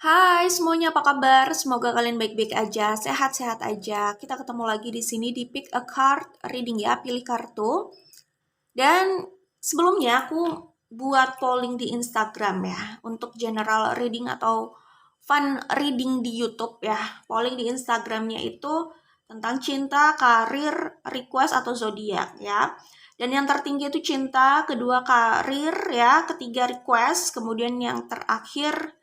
Hai semuanya, apa kabar? Semoga kalian baik-baik aja, sehat-sehat aja. Kita ketemu lagi di sini di Pick a Card Reading ya, pilih kartu. Dan sebelumnya aku buat polling di Instagram ya, untuk general reading atau fun reading di YouTube ya. Polling di Instagramnya itu tentang cinta, karir, request atau zodiak ya. Dan yang tertinggi itu cinta, kedua karir ya, ketiga request, kemudian yang terakhir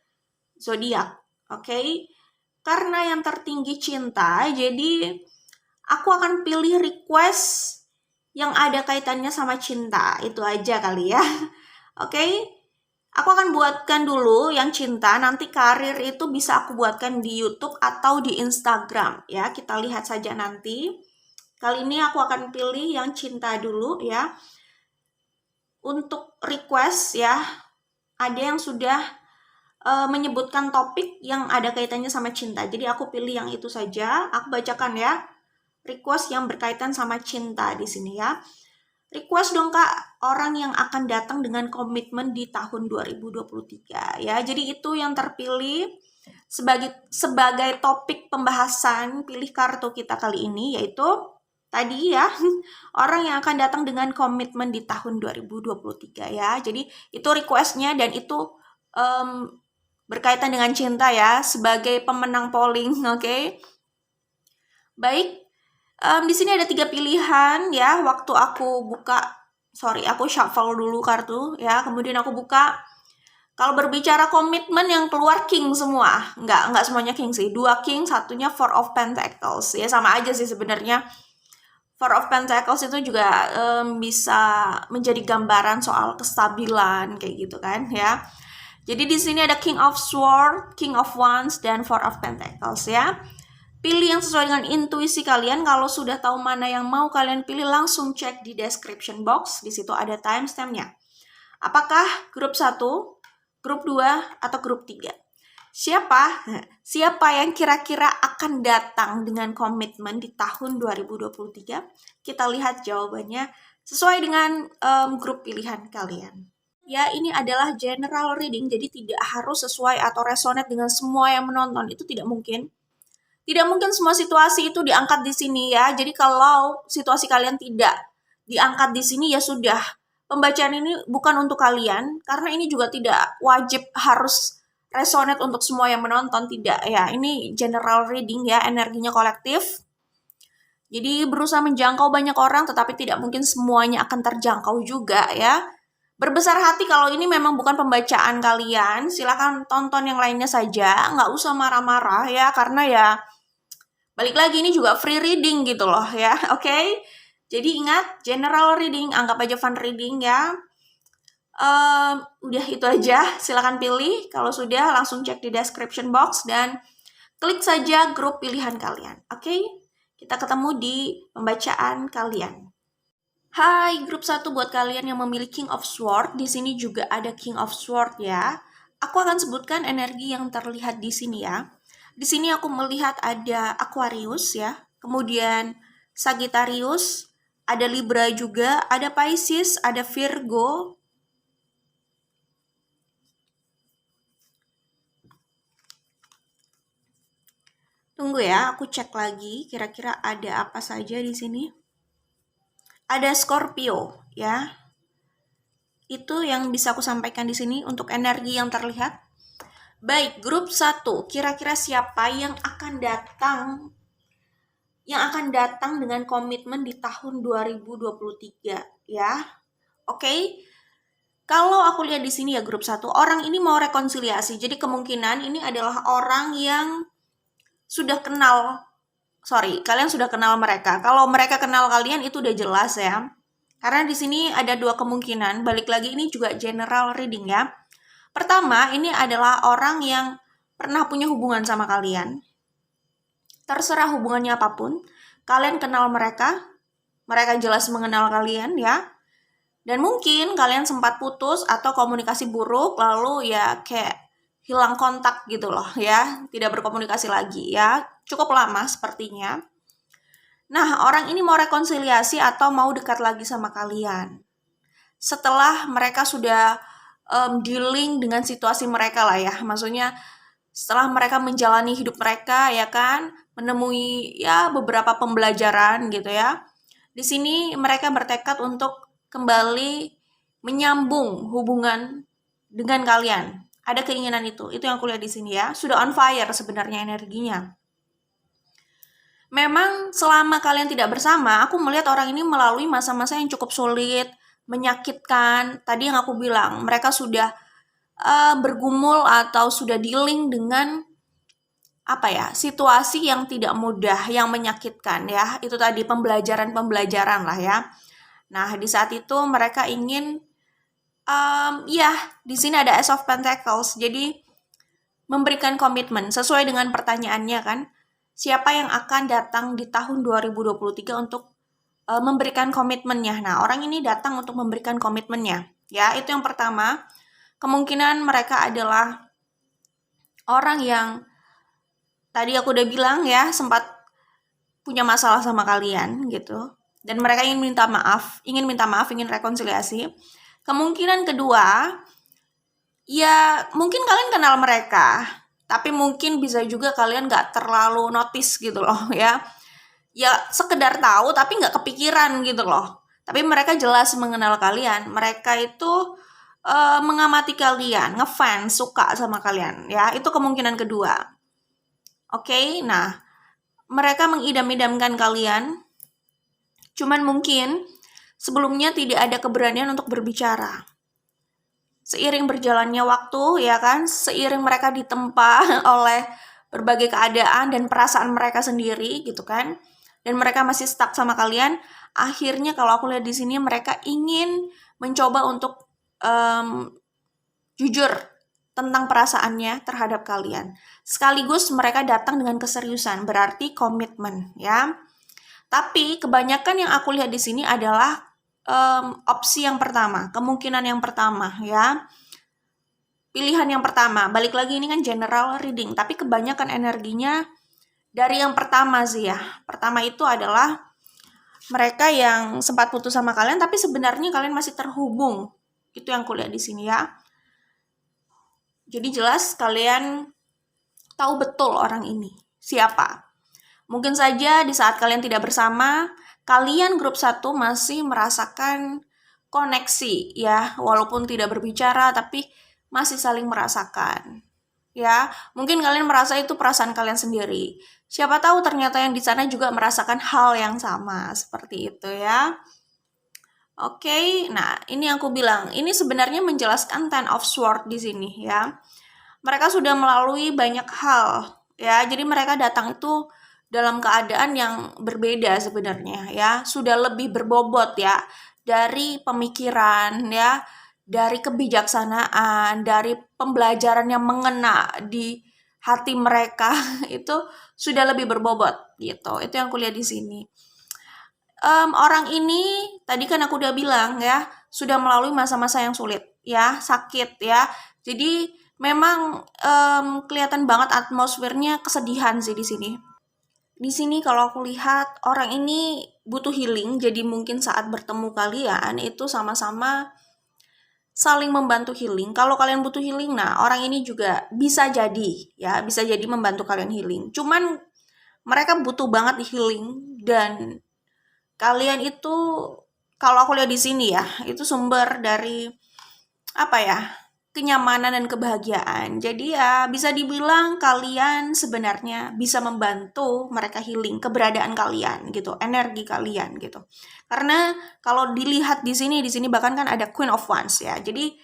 zodiak. Oke. Karena yang tertinggi cinta, jadi aku akan pilih request yang ada kaitannya sama cinta. Itu aja kali ya. Oke. Aku akan buatkan dulu yang cinta, nanti karir itu bisa aku buatkan di YouTube atau di Instagram ya. Kita lihat saja nanti. Kali ini aku akan pilih yang cinta dulu ya. Untuk request ya, ada yang sudah menyebutkan topik yang ada kaitannya sama cinta. Jadi aku pilih yang itu saja. Aku bacakan ya. Request yang berkaitan sama cinta di sini ya. Request dong Kak, orang yang akan datang dengan komitmen di tahun 2023 ya. Jadi itu yang terpilih sebagai topik pembahasan pilih kartu kita kali ini, yaitu tadi ya, orang yang akan datang dengan komitmen di tahun 2023 ya. Jadi itu requestnya dan itu berkaitan dengan cinta ya, sebagai pemenang polling, oke? Baik, di sini ada 3 pilihan ya. Waktu aku aku shuffle dulu kartu ya, kemudian aku buka. Kalau berbicara komitmen yang keluar king semua, nggak semuanya king sih. 2 king, satunya four of pentacles ya, sama aja sih sebenarnya. Four of pentacles itu juga bisa menjadi gambaran soal kestabilan kayak gitu kan ya. Jadi di sini ada King of Swords, King of Wands, dan Four of Pentacles ya. Pilih yang sesuai dengan intuisi kalian. Kalau sudah tahu mana yang mau kalian pilih, langsung cek di description box. Di situ ada timestamp-nya. Apakah grup 1, grup 2, atau grup 3? Siapa yang kira-kira akan datang dengan komitmen di tahun 2023? Kita lihat jawabannya sesuai dengan grup pilihan kalian. Ya, ini adalah general reading, jadi tidak harus sesuai atau resonate dengan semua yang menonton. Itu tidak mungkin. Tidak mungkin semua situasi itu diangkat di sini ya. Jadi kalau situasi kalian tidak diangkat di sini, ya sudah. Pembacaan ini bukan untuk kalian, karena ini juga tidak wajib harus resonate untuk semua yang menonton. Tidak ya, ini general reading ya, energinya kolektif. Jadi berusaha menjangkau banyak orang, tetapi tidak mungkin semuanya akan terjangkau juga ya. Berbesar hati kalau ini memang bukan pembacaan kalian, silakan tonton yang lainnya saja, nggak usah marah-marah ya, karena ya balik lagi ini juga free reading gitu loh ya, oke? Jadi ingat, general reading, anggap aja fun reading ya. Udah itu aja, silakan pilih, kalau sudah langsung cek di description box dan klik saja grup pilihan kalian, oke? Kita ketemu di pembacaan kalian. Hai, grup 1 buat kalian yang memilih King of Sword. Di sini juga ada King of Sword ya. Aku akan sebutkan energi yang terlihat di sini ya. Di sini aku melihat ada Aquarius ya. Kemudian Sagittarius, ada Libra juga, ada Pisces, ada Virgo. Tunggu ya, aku cek lagi kira-kira ada apa saja di sini. Ada Scorpio ya. Itu yang bisa aku sampaikan di sini untuk energi yang terlihat. Baik, grup 1, kira-kira siapa yang akan datang dengan komitmen di tahun 2023 ya. Oke. Kalau aku lihat di sini ya grup 1, orang ini mau rekonsiliasi. Jadi kemungkinan ini adalah orang yang kalian sudah kenal mereka. Kalau mereka kenal kalian itu udah jelas ya. Karena di sini ada 2 kemungkinan. Balik lagi ini juga general reading ya. Pertama, ini adalah orang yang pernah punya hubungan sama kalian. Terserah hubungannya apapun, kalian kenal mereka jelas mengenal kalian ya. Dan mungkin kalian sempat putus atau komunikasi buruk, lalu ya kayak hilang kontak gitu loh ya, tidak berkomunikasi lagi ya, cukup lama sepertinya. Nah, orang ini mau rekonsiliasi atau mau dekat lagi sama kalian. Setelah mereka sudah dealing dengan situasi mereka lah ya, maksudnya setelah mereka menjalani hidup mereka ya kan, menemui ya beberapa pembelajaran gitu ya. Di sini mereka bertekad untuk kembali menyambung hubungan dengan kalian. Ada keinginan itu yang aku lihat di sini ya. Sudah on fire sebenarnya energinya. Memang selama kalian tidak bersama, aku melihat orang ini melalui masa-masa yang cukup sulit, menyakitkan. Tadi yang aku bilang, mereka sudah bergumul atau sudah dealing dengan situasi yang tidak mudah, yang menyakitkan ya. Itu tadi pembelajaran lah ya. Nah, di saat itu mereka ingin di sini ada Ace of Pentacles. Jadi memberikan komitmen sesuai dengan pertanyaannya kan. Siapa yang akan datang di tahun 2023 untuk memberikan komitmennya. Nah, orang ini datang untuk memberikan komitmennya. Ya, itu yang pertama. Kemungkinan mereka adalah orang yang tadi aku udah bilang ya, sempat punya masalah sama kalian gitu. Dan mereka ingin minta maaf, ingin rekonsiliasi. Kemungkinan kedua, ya mungkin kalian kenal mereka, tapi mungkin bisa juga kalian gak terlalu notice gitu loh ya. Ya sekedar tahu tapi gak kepikiran gitu loh. Tapi mereka jelas mengenal kalian. Mereka itu mengamati kalian, ngefans, suka sama kalian ya. Itu kemungkinan kedua. Oke, nah mereka mengidam-idamkan kalian. Cuman mungkin sebelumnya tidak ada keberanian untuk berbicara. Seiring berjalannya waktu ya kan, seiring mereka ditempa oleh berbagai keadaan dan perasaan mereka sendiri gitu kan, dan mereka masih stuck sama kalian, akhirnya kalau aku lihat di sini mereka ingin mencoba untuk jujur tentang perasaannya terhadap kalian. Sekaligus mereka datang dengan keseriusan, berarti komitmen ya. Tapi kebanyakan yang aku lihat di sini adalah opsi yang pertama, kemungkinan yang pertama ya. Pilihan yang pertama, balik lagi ini kan general reading, tapi kebanyakan energinya dari yang pertama sih ya. Pertama itu adalah mereka yang sempat putus sama kalian, tapi sebenarnya kalian masih terhubung. Itu yang kulihat di sini ya. Jadi jelas kalian tahu betul orang ini siapa. Mungkin saja di saat kalian tidak bersama, kalian grup 1 masih merasakan koneksi ya, walaupun tidak berbicara tapi masih saling merasakan. Ya, mungkin kalian merasa itu perasaan kalian sendiri. Siapa tahu ternyata yang di sana juga merasakan hal yang sama, seperti itu ya. Oke, nah ini yang aku bilang, ini sebenarnya menjelaskan Ten of Swords di sini ya. Mereka sudah melalui banyak hal ya, jadi mereka datang itu dalam keadaan yang berbeda sebenarnya ya, sudah lebih berbobot ya, dari pemikiran ya, dari kebijaksanaan, dari pembelajaran yang mengena di hati mereka itu sudah lebih berbobot gitu. Itu yang kulihat di sini. Orang ini tadi kan aku udah bilang ya, sudah melalui masa-masa yang sulit ya, sakit ya. Jadi memang kelihatan banget atmosfernya kesedihan sih di sini. Di sini kalau aku lihat orang ini butuh healing, jadi mungkin saat bertemu kalian itu sama-sama saling membantu healing. Kalau kalian butuh healing, nah orang ini juga bisa jadi ya, bisa jadi membantu kalian healing. Cuman mereka butuh banget healing dan kalian itu kalau aku lihat di sini ya, itu sumber dari kenyamanan dan kebahagiaan. Jadi ya bisa dibilang kalian sebenarnya bisa membantu mereka healing keberadaan kalian gitu, energi kalian gitu. Karena kalau dilihat di sini bahkan kan ada Queen of Wands ya. Jadi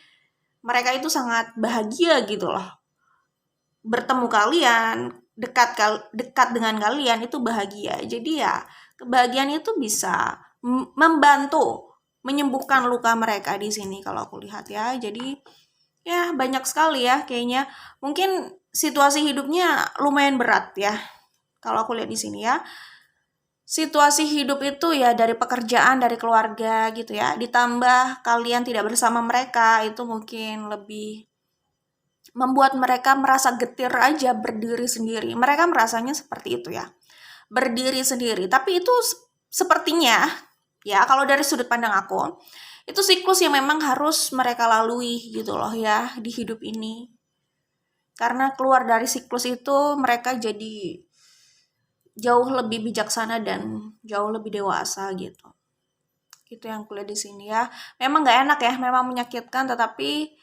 mereka itu sangat bahagia gitu loh. Bertemu kalian, dekat dengan kalian itu bahagia. Jadi ya kebahagiaan itu bisa membantu menyembuhkan luka mereka di sini kalau aku lihat ya. Jadi ya banyak sekali ya kayaknya. Mungkin situasi hidupnya lumayan berat ya. Kalau aku lihat di sini ya. Situasi hidup itu ya dari pekerjaan, dari keluarga gitu ya. Ditambah kalian tidak bersama mereka itu mungkin lebih membuat mereka merasa getir aja berdiri sendiri. Mereka merasanya seperti itu ya. Berdiri sendiri. Tapi itu sepertinya ya kalau dari sudut pandang aku itu siklus yang memang harus mereka lalui gitu loh ya di hidup ini. Karena keluar dari siklus itu mereka jadi jauh lebih bijaksana dan jauh lebih dewasa gitu. Itu yang kuliah di sini ya. Memang nggak enak ya, memang menyakitkan, tetapi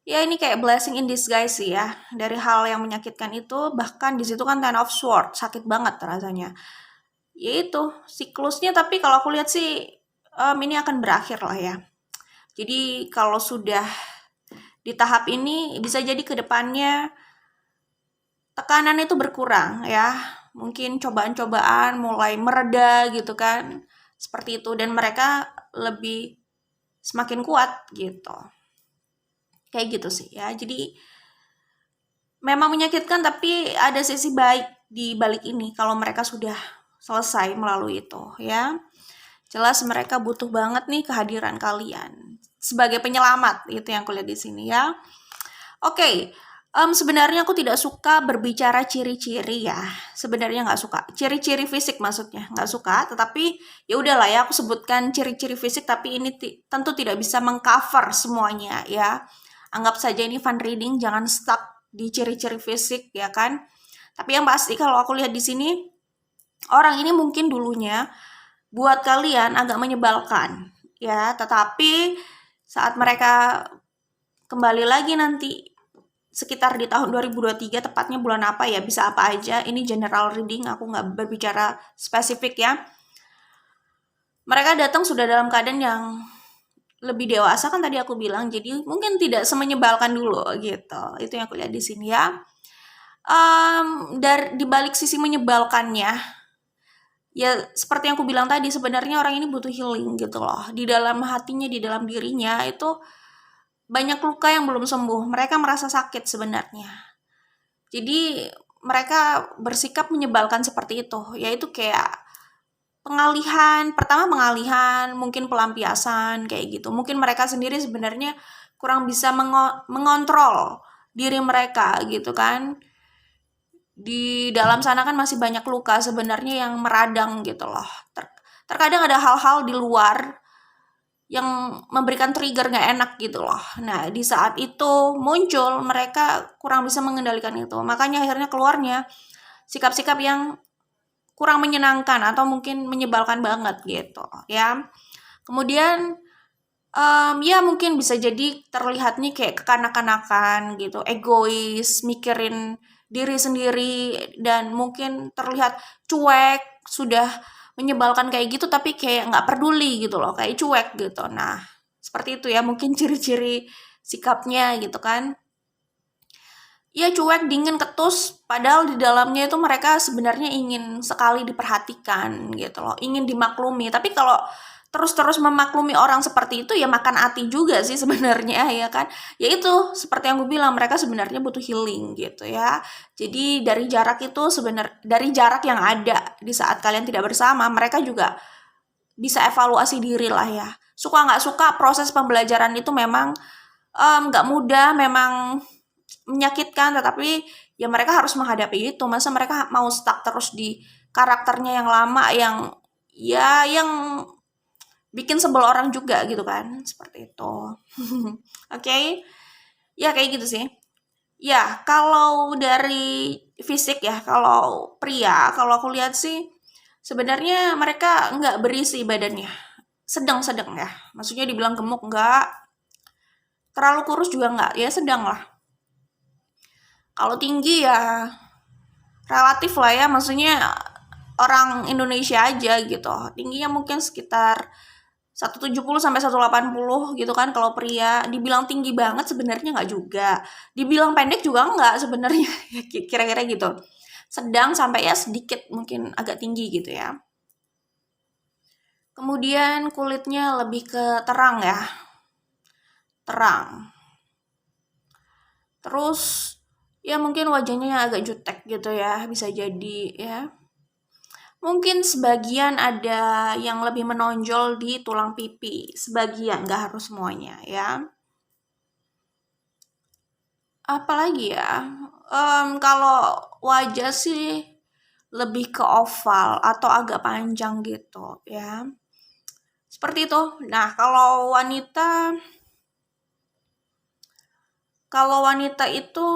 ya ini kayak blessing in disguise sih ya. Dari hal yang menyakitkan itu, bahkan di situ kan Ten of Swords, sakit banget rasanya. Yaitu siklusnya, tapi kalau aku lihat sih ini akan berakhir lah ya. Jadi kalau sudah di tahap ini bisa jadi ke depannya tekanan itu berkurang ya. Mungkin cobaan-cobaan mulai mereda gitu kan. Seperti itu, dan mereka lebih semakin kuat gitu. Kayak gitu sih ya. Jadi memang menyakitkan, tapi ada sisi baik di balik ini kalau mereka sudah selesai melalui itu ya. Jelas mereka butuh banget nih kehadiran kalian sebagai penyelamat, itu yang kulihat di sini ya. Oke, sebenarnya aku tidak suka berbicara ciri-ciri ya. Sebenarnya nggak suka ciri-ciri fisik, maksudnya nggak suka. Tetapi ya udahlah ya, aku sebutkan ciri-ciri fisik. Tapi ini tentu tidak bisa mengcover semuanya ya. Anggap saja ini fun reading, jangan stuck di ciri-ciri fisik ya kan. Tapi yang pasti kalau aku lihat di sini, orang ini mungkin dulunya buat kalian agak menyebalkan ya. Tetapi saat mereka kembali lagi nanti sekitar di tahun 2023, tepatnya bulan apa ya, bisa apa aja, ini general reading, aku nggak berbicara spesifik ya. Mereka datang sudah dalam keadaan yang lebih dewasa kan tadi aku bilang, jadi mungkin tidak semenyebalkan dulu gitu. Itu yang aku lihat di sini ya. Dari di balik sisi menyebalkannya, ya seperti yang aku bilang tadi, sebenarnya orang ini butuh healing gitu loh. Di dalam hatinya, di dalam dirinya itu banyak luka yang belum sembuh. Mereka merasa sakit sebenarnya. Jadi mereka bersikap menyebalkan seperti itu, yaitu kayak pengalihan, mungkin pelampiasan kayak gitu. Mungkin mereka sendiri sebenarnya kurang bisa mengontrol diri mereka gitu kan. Di dalam sana kan masih banyak luka sebenarnya yang meradang gitu loh. Terkadang ada hal-hal di luar yang memberikan trigger nggak enak gitu loh. Nah, di saat itu muncul, mereka kurang bisa mengendalikan itu. Makanya akhirnya keluarnya sikap-sikap yang kurang menyenangkan atau mungkin menyebalkan banget gitu ya. Kemudian ya mungkin bisa jadi terlihat nih kayak kekanak-kanakan gitu, egois, mikirin diri sendiri, dan mungkin terlihat cuek, sudah menyebalkan kayak gitu tapi kayak nggak peduli gitu loh, kayak cuek gitu. Nah, seperti itu ya mungkin ciri-ciri sikapnya gitu kan. Ya cuek, dingin, ketus, padahal di dalamnya itu mereka sebenarnya ingin sekali diperhatikan gitu loh, ingin dimaklumi. Tapi kalau terus-terus memaklumi orang seperti itu ya makan hati juga sih sebenarnya ya kan. Ya itu seperti yang gue bilang, mereka sebenarnya butuh healing gitu ya. Jadi dari jarak itu dari jarak yang ada di saat kalian tidak bersama, mereka juga bisa evaluasi diri lah ya. Suka nggak suka, proses pembelajaran itu memang nggak mudah, memang menyakitkan, tetapi ya mereka harus menghadapi itu. Masa mereka mau stuck terus di karakternya yang lama, yang ya yang bikin sebel orang juga gitu kan, seperti itu. Oke. Ya kayak gitu sih. Ya, kalau dari fisik ya, kalau pria, kalau aku lihat sih sebenarnya mereka nggak berisi badannya. Sedang-sedang ya. Maksudnya dibilang gemuk nggak, terlalu kurus juga nggak, ya sedang lah. Kalau tinggi ya relatif lah ya, maksudnya orang Indonesia aja gitu. Tingginya mungkin sekitar 170 sampai 180 gitu kan kalau pria. Dibilang tinggi banget sebenarnya nggak juga. Dibilang pendek juga nggak sebenarnya. Kira-kira gitu. Sedang sampai ya sedikit mungkin agak tinggi gitu ya. Kemudian kulitnya lebih ke terang ya. Terang. Terus ya mungkin wajahnya agak jutek gitu ya, bisa jadi ya. Mungkin sebagian ada yang lebih menonjol di tulang pipi, sebagian, nggak harus semuanya ya. Apalagi ya, kalau wajah sih lebih ke oval atau agak panjang gitu ya. Seperti itu. Nah, kalau wanita itu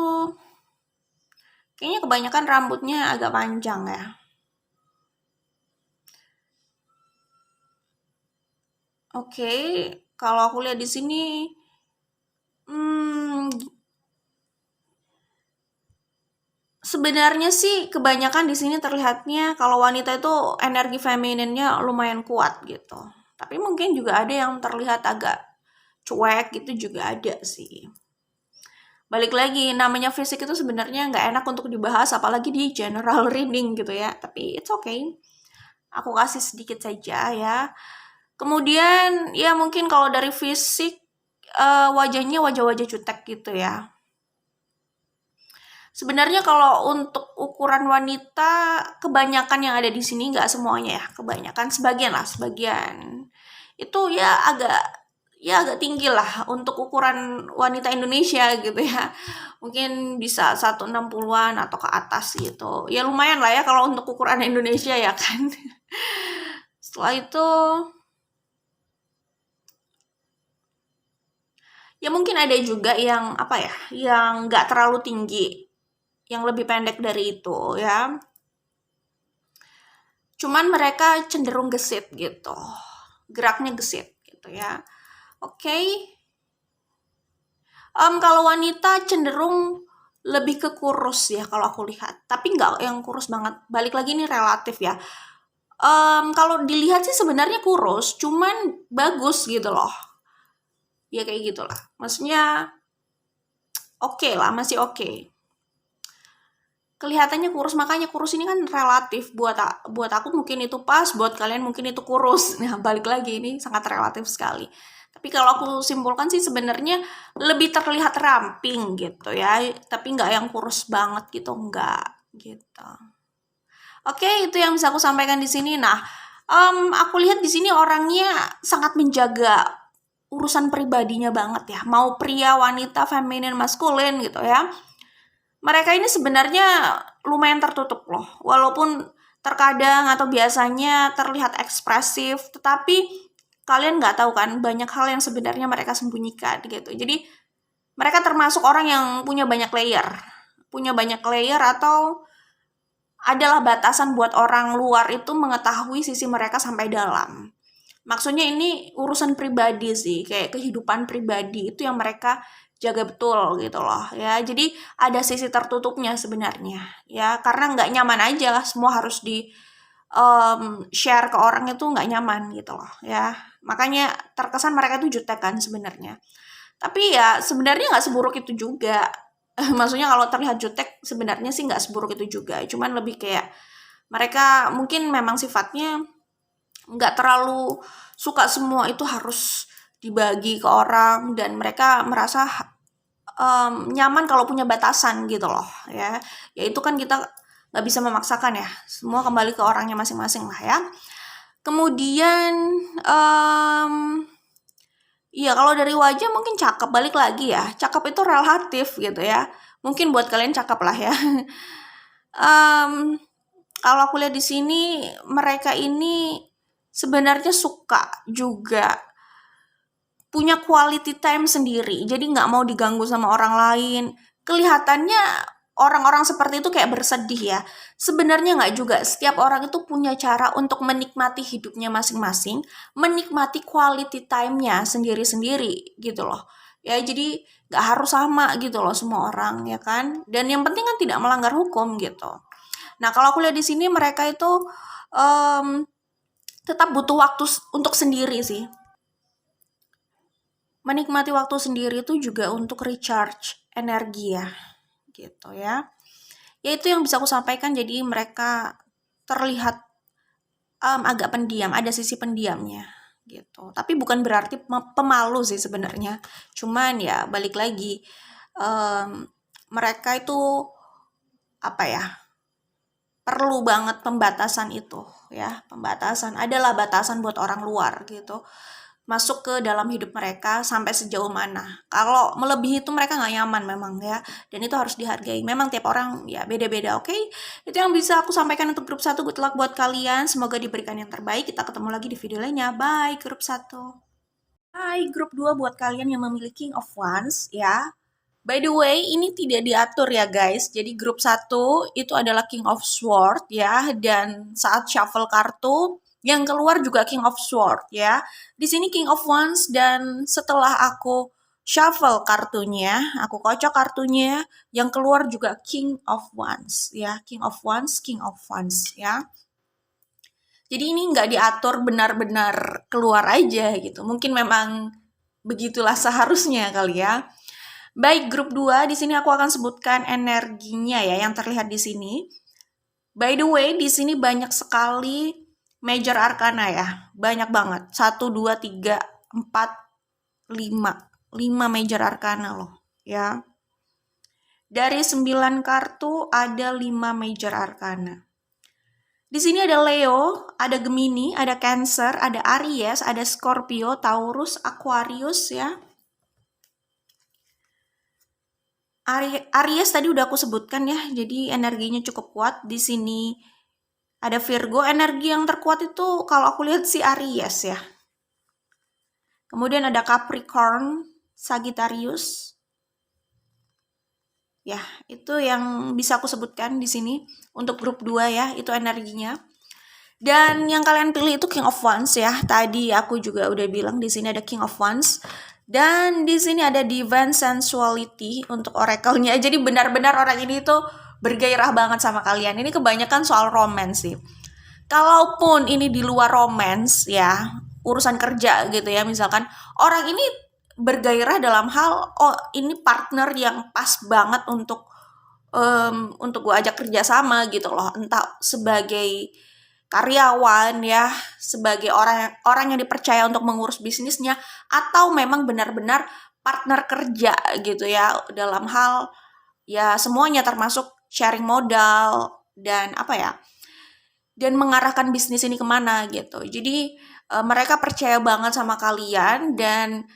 Kayaknya kebanyakan rambutnya agak panjang ya. Oke, kalau aku lihat di sini, hmm, sebenarnya sih kebanyakan di sini terlihatnya kalau wanita itu energi femininnya lumayan kuat gitu. Tapi mungkin juga ada yang terlihat agak cuek gitu juga ada sih. Balik lagi, namanya fisik itu sebenarnya nggak enak untuk dibahas, apalagi di general reading gitu ya. Tapi it's okay. Aku kasih sedikit saja ya. Kemudian ya mungkin kalau dari fisik wajahnya wajah-wajah jutek gitu ya. Sebenarnya kalau untuk ukuran wanita, kebanyakan yang ada di sini nggak semuanya ya, kebanyakan sebagian lah, sebagian itu ya agak tinggi lah untuk ukuran wanita Indonesia gitu ya. Mungkin bisa 160-an atau ke atas gitu. Ya lumayan lah ya kalau untuk ukuran Indonesia ya kan. Setelah itu ya mungkin ada juga yang apa ya, yang nggak terlalu tinggi, yang lebih pendek dari itu ya. Cuman mereka cenderung gesit gitu. Geraknya gesit gitu ya. Oke. Kalau wanita cenderung lebih ke kurus ya kalau aku lihat. Tapi nggak yang kurus banget. Balik lagi ini relatif ya. Kalau dilihat sih sebenarnya kurus, cuman bagus gitu loh. Ya kayak gitulah. Maksudnya oke lah, masih oke. Kelihatannya kurus, makanya kurus ini kan relatif, buat aku mungkin itu pas, buat kalian mungkin itu kurus. Nah, balik lagi ini sangat relatif sekali. Tapi kalau aku simpulkan sih sebenarnya lebih terlihat ramping gitu ya, tapi nggak yang kurus banget gitu, nggak gitu. Oke, itu yang bisa aku sampaikan di sini. Nah, aku lihat di sini orangnya sangat menjaga urusan pribadinya banget ya, mau pria, wanita, feminin, maskulin gitu ya. Mereka ini sebenarnya lumayan tertutup loh, walaupun terkadang atau biasanya terlihat ekspresif, tetapi kalian nggak tahu kan banyak hal yang sebenarnya mereka sembunyikan gitu. Jadi mereka termasuk orang yang punya banyak layer atau adalah batasan buat orang luar itu mengetahui sisi mereka sampai dalam. Maksudnya ini urusan pribadi sih, kayak kehidupan pribadi itu yang mereka jaga betul gitu loh ya. Jadi ada sisi tertutupnya sebenarnya ya, karena nggak nyaman aja semua harus di share ke orang itu nggak nyaman gitu loh ya. Makanya terkesan mereka itu jutek kan sebenarnya. Tapi ya sebenarnya nggak seburuk itu juga. Maksudnya kalau terlihat jutek sebenarnya sih nggak seburuk itu juga. Cuman lebih kayak mereka mungkin memang sifatnya nggak terlalu suka semua itu harus dibagi ke orang dan mereka merasa nyaman kalau punya batasan gitu loh ya. Ya itu kan kita nggak bisa memaksakan ya. Semua kembali ke orangnya masing-masing lah ya. Kemudian iya kalau dari wajah mungkin cakep, balik lagi ya. Cakep itu relatif gitu ya. Mungkin buat kalian cakep lah ya. Kalau aku lihat di sini mereka ini sebenarnya suka juga punya quality time sendiri, jadi nggak mau diganggu sama orang lain. Kelihatannya orang-orang seperti itu kayak bersedih ya. Sebenarnya nggak juga, setiap orang itu punya cara untuk menikmati hidupnya masing-masing, menikmati quality time-nya sendiri-sendiri gitu loh. Ya jadi nggak harus sama gitu loh semua orang ya kan. Dan yang penting kan tidak melanggar hukum gitu. Nah kalau aku lihat di sini mereka itu um, tetap butuh waktu untuk sendiri sih. Menikmati waktu sendiri itu juga untuk recharge energi ya, gitu ya. Ya itu yang bisa aku sampaikan, jadi mereka terlihat agak pendiam, ada sisi pendiamnya gitu. Tapi bukan berarti pemalu sih sebenarnya. Cuman ya balik lagi, mereka itu apa ya? Perlu banget pembatasan itu ya, pembatasan. Adalah batasan buat orang luar gitu. Masuk ke dalam hidup mereka sampai sejauh mana. Kalau melebihi itu mereka nggak nyaman memang ya. Dan itu harus dihargai. Memang tiap orang ya beda-beda, oke? Itu yang bisa aku sampaikan untuk grup 1. Good luck buat kalian. Semoga diberikan yang terbaik. Kita ketemu lagi di video lainnya. Bye grup 1. Hai grup 2 buat kalian yang memiliki King of Wands ya. By the way, ini tidak diatur ya guys. Jadi grup 1 itu adalah King of Sword ya, dan saat shuffle kartu yang keluar juga King of Sword ya. Di sini King of Wands, dan setelah aku shuffle kartunya, aku kocok kartunya, yang keluar juga King of Wands ya, King of Wands, King of Wands ya. Jadi ini nggak diatur, benar-benar keluar aja gitu. Mungkin memang begitulah seharusnya kali ya. Baik, grup 2, di sini aku akan sebutkan energinya ya yang terlihat di sini. By the way, di sini banyak sekali major arcana ya. Banyak banget. 1, 2, 3, 4, 5. 5 major arcana loh ya. Dari 9 kartu ada 5 major arcana. Di sini ada Leo, ada Gemini, ada Cancer, ada Aries, ada Scorpio, Taurus, Aquarius ya. Aries tadi udah aku sebutkan ya, jadi energinya cukup kuat. Di sini ada Virgo, energi yang terkuat itu kalau aku lihat si Aries ya. Kemudian ada Capricorn, Sagittarius. Ya, itu yang bisa aku sebutkan di sini untuk grup 2 ya, itu energinya. Dan yang kalian pilih itu King of Wands ya. Tadi aku juga udah bilang di sini ada King of Wands. Dan di sini ada Divine Sensuality untuk oracle-nya. Jadi benar-benar orang ini tuh bergairah banget sama kalian. Ini kebanyakan soal romance sih. Kalaupun ini di luar romance ya, urusan kerja gitu ya, misalkan orang ini bergairah dalam hal, oh ini partner yang pas banget untuk gue ajak kerja sama gitu loh. Entah sebagai karyawan ya, sebagai orang yang dipercaya untuk mengurus bisnisnya, atau memang benar-benar partner kerja gitu ya, dalam hal ya semuanya termasuk sharing modal dan apa ya, dan mengarahkan bisnis ini kemana gitu. Jadi mereka percaya banget sama kalian, dan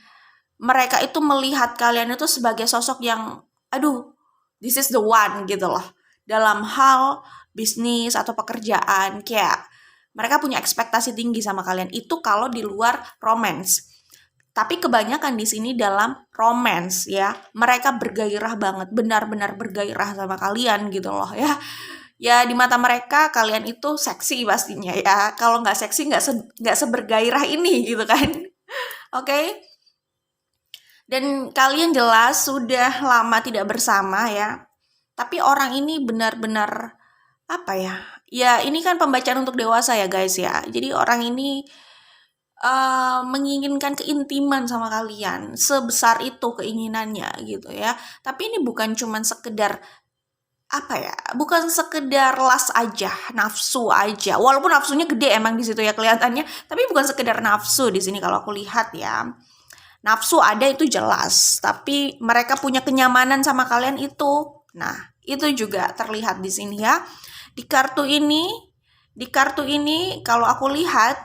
mereka itu melihat kalian itu sebagai sosok yang aduh, this is the one gitu loh. Dalam hal bisnis atau pekerjaan, kayak mereka punya ekspektasi tinggi sama kalian. Itu kalau di luar romance. Tapi kebanyakan di sini dalam romance ya. Mereka bergairah banget, benar-benar bergairah sama kalian gitu loh ya. Ya di mata mereka kalian itu seksi pastinya ya. Kalau nggak seksi nggak sebergairah ini gitu kan. Oke. Dan kalian jelas sudah lama tidak bersama ya. Tapi orang ini benar-benar apa ya? Ya ini kan pembacaan untuk dewasa ya guys ya. Jadi orang ini menginginkan keintiman sama kalian. Sebesar itu keinginannya gitu ya. Tapi ini bukan cuman sekedar apa ya? Bukan sekedar las aja, nafsu aja. Walaupun nafsunya gede emang di situ ya kelihatannya, tapi bukan sekedar nafsu di sini kalau aku lihat ya. Nafsu ada itu jelas, tapi mereka punya kenyamanan sama kalian itu. Nah, itu juga terlihat di sini ya. Di kartu ini kalau aku lihat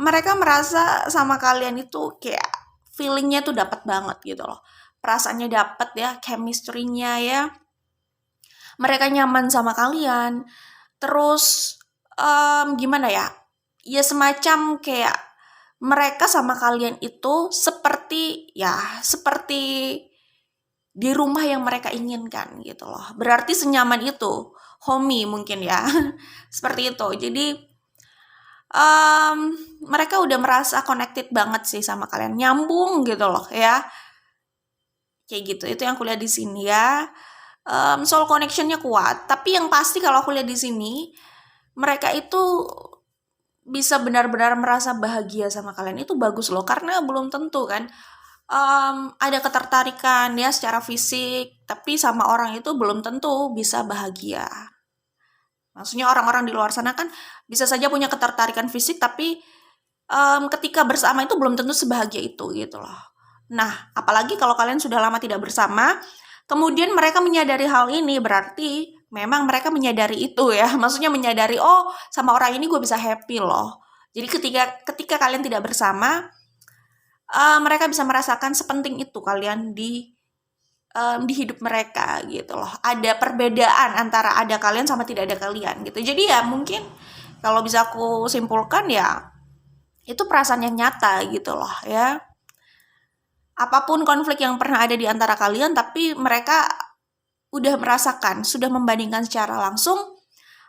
mereka merasa sama kalian itu kayak feelingnya tuh dapat banget gitu loh. Perasaannya dapat ya, chemistry-nya ya. Mereka nyaman sama kalian. Terus gimana ya? Ya semacam kayak mereka sama kalian itu seperti di rumah yang mereka inginkan gitu loh. Berarti senyaman itu, homey mungkin ya. Seperti itu. Jadi mereka udah merasa connected banget sih sama kalian, nyambung gitu loh ya. Kayak gitu. Itu yang aku lihat di sini ya. Soul connection-nya kuat, tapi yang pasti kalau aku lihat di sini mereka itu bisa benar-benar merasa bahagia sama kalian. Itu bagus loh, karena belum tentu kan ada ketertarikan ya secara fisik, tapi sama orang itu belum tentu bisa bahagia. Maksudnya orang-orang di luar sana kan bisa saja punya ketertarikan fisik, tapi ketika bersama itu belum tentu sebahagia itu gitu loh. Nah, apalagi kalau kalian sudah lama tidak bersama, kemudian mereka menyadari hal ini, berarti memang mereka menyadari itu ya. Maksudnya menyadari, oh sama orang ini gue bisa happy loh. Jadi ketika kalian tidak bersama, mereka bisa merasakan sepenting itu kalian di hidup mereka gitu loh. Ada perbedaan antara ada kalian sama tidak ada kalian gitu. Jadi ya mungkin kalau bisa aku simpulkan ya itu perasaan yang nyata gitu loh ya. apapun konflik yang pernah ada di antara kalian, tapi mereka udah merasakan, sudah membandingkan secara langsung,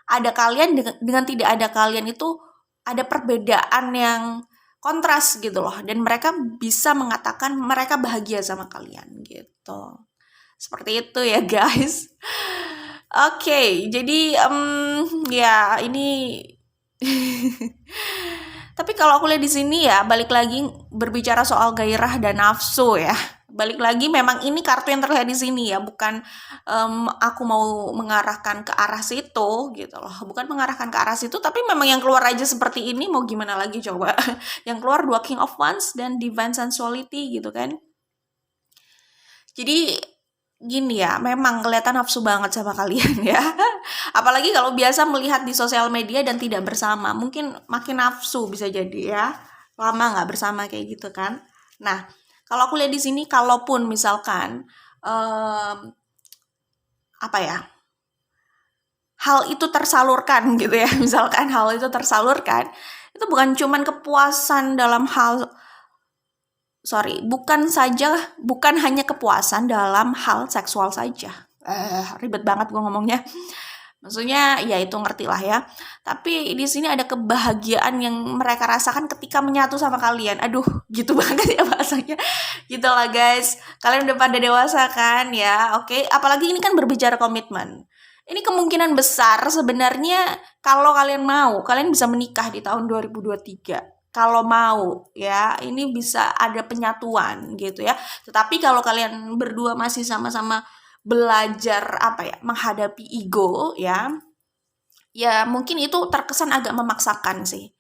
ada kalian dengan tidak ada kalian itu ada perbedaan yang kontras gitu loh, dan mereka bisa mengatakan mereka bahagia sama kalian gitu. Seperti itu ya guys. Oke, jadi ya ini tapi kalau aku lihat di sini ya, balik lagi berbicara soal gairah dan nafsu ya. Balik lagi memang ini kartu yang terlihat di sini ya, bukan aku mau mengarahkan ke arah situ gitu loh. Bukan mengarahkan ke arah situ, tapi memang yang keluar aja seperti ini, mau gimana lagi coba. Yang keluar 2 King of Wands dan Divine Sensuality gitu kan. Jadi gini ya, memang kelihatan nafsu banget sama kalian ya. Apalagi kalau biasa melihat di sosial media dan tidak bersama, mungkin makin nafsu bisa jadi ya. Lama nggak bersama kayak gitu kan. Nah, kalau aku lihat di sini, kalaupun misalkan apa ya, hal itu tersalurkan gitu ya, misalkan hal itu tersalurkan, itu bukan cuman kepuasan dalam hal bukan hanya kepuasan dalam hal seksual saja. Ribet banget gue ngomongnya. Maksudnya ya itu ngerti lah ya. Tapi di sini ada kebahagiaan yang mereka rasakan ketika menyatu sama kalian. Aduh, gitu banget ya bahasanya. Gitu lah guys. Kalian udah pada dewasa kan ya. Oke, apalagi ini kan berbicara komitmen. Ini kemungkinan besar sebenarnya kalau kalian mau, kalian bisa menikah di tahun 2023. Kalau mau ya, ini bisa ada penyatuan gitu ya. Tetapi kalau kalian berdua masih sama-sama belajar menghadapi ego ya mungkin itu terkesan agak memaksakan sih.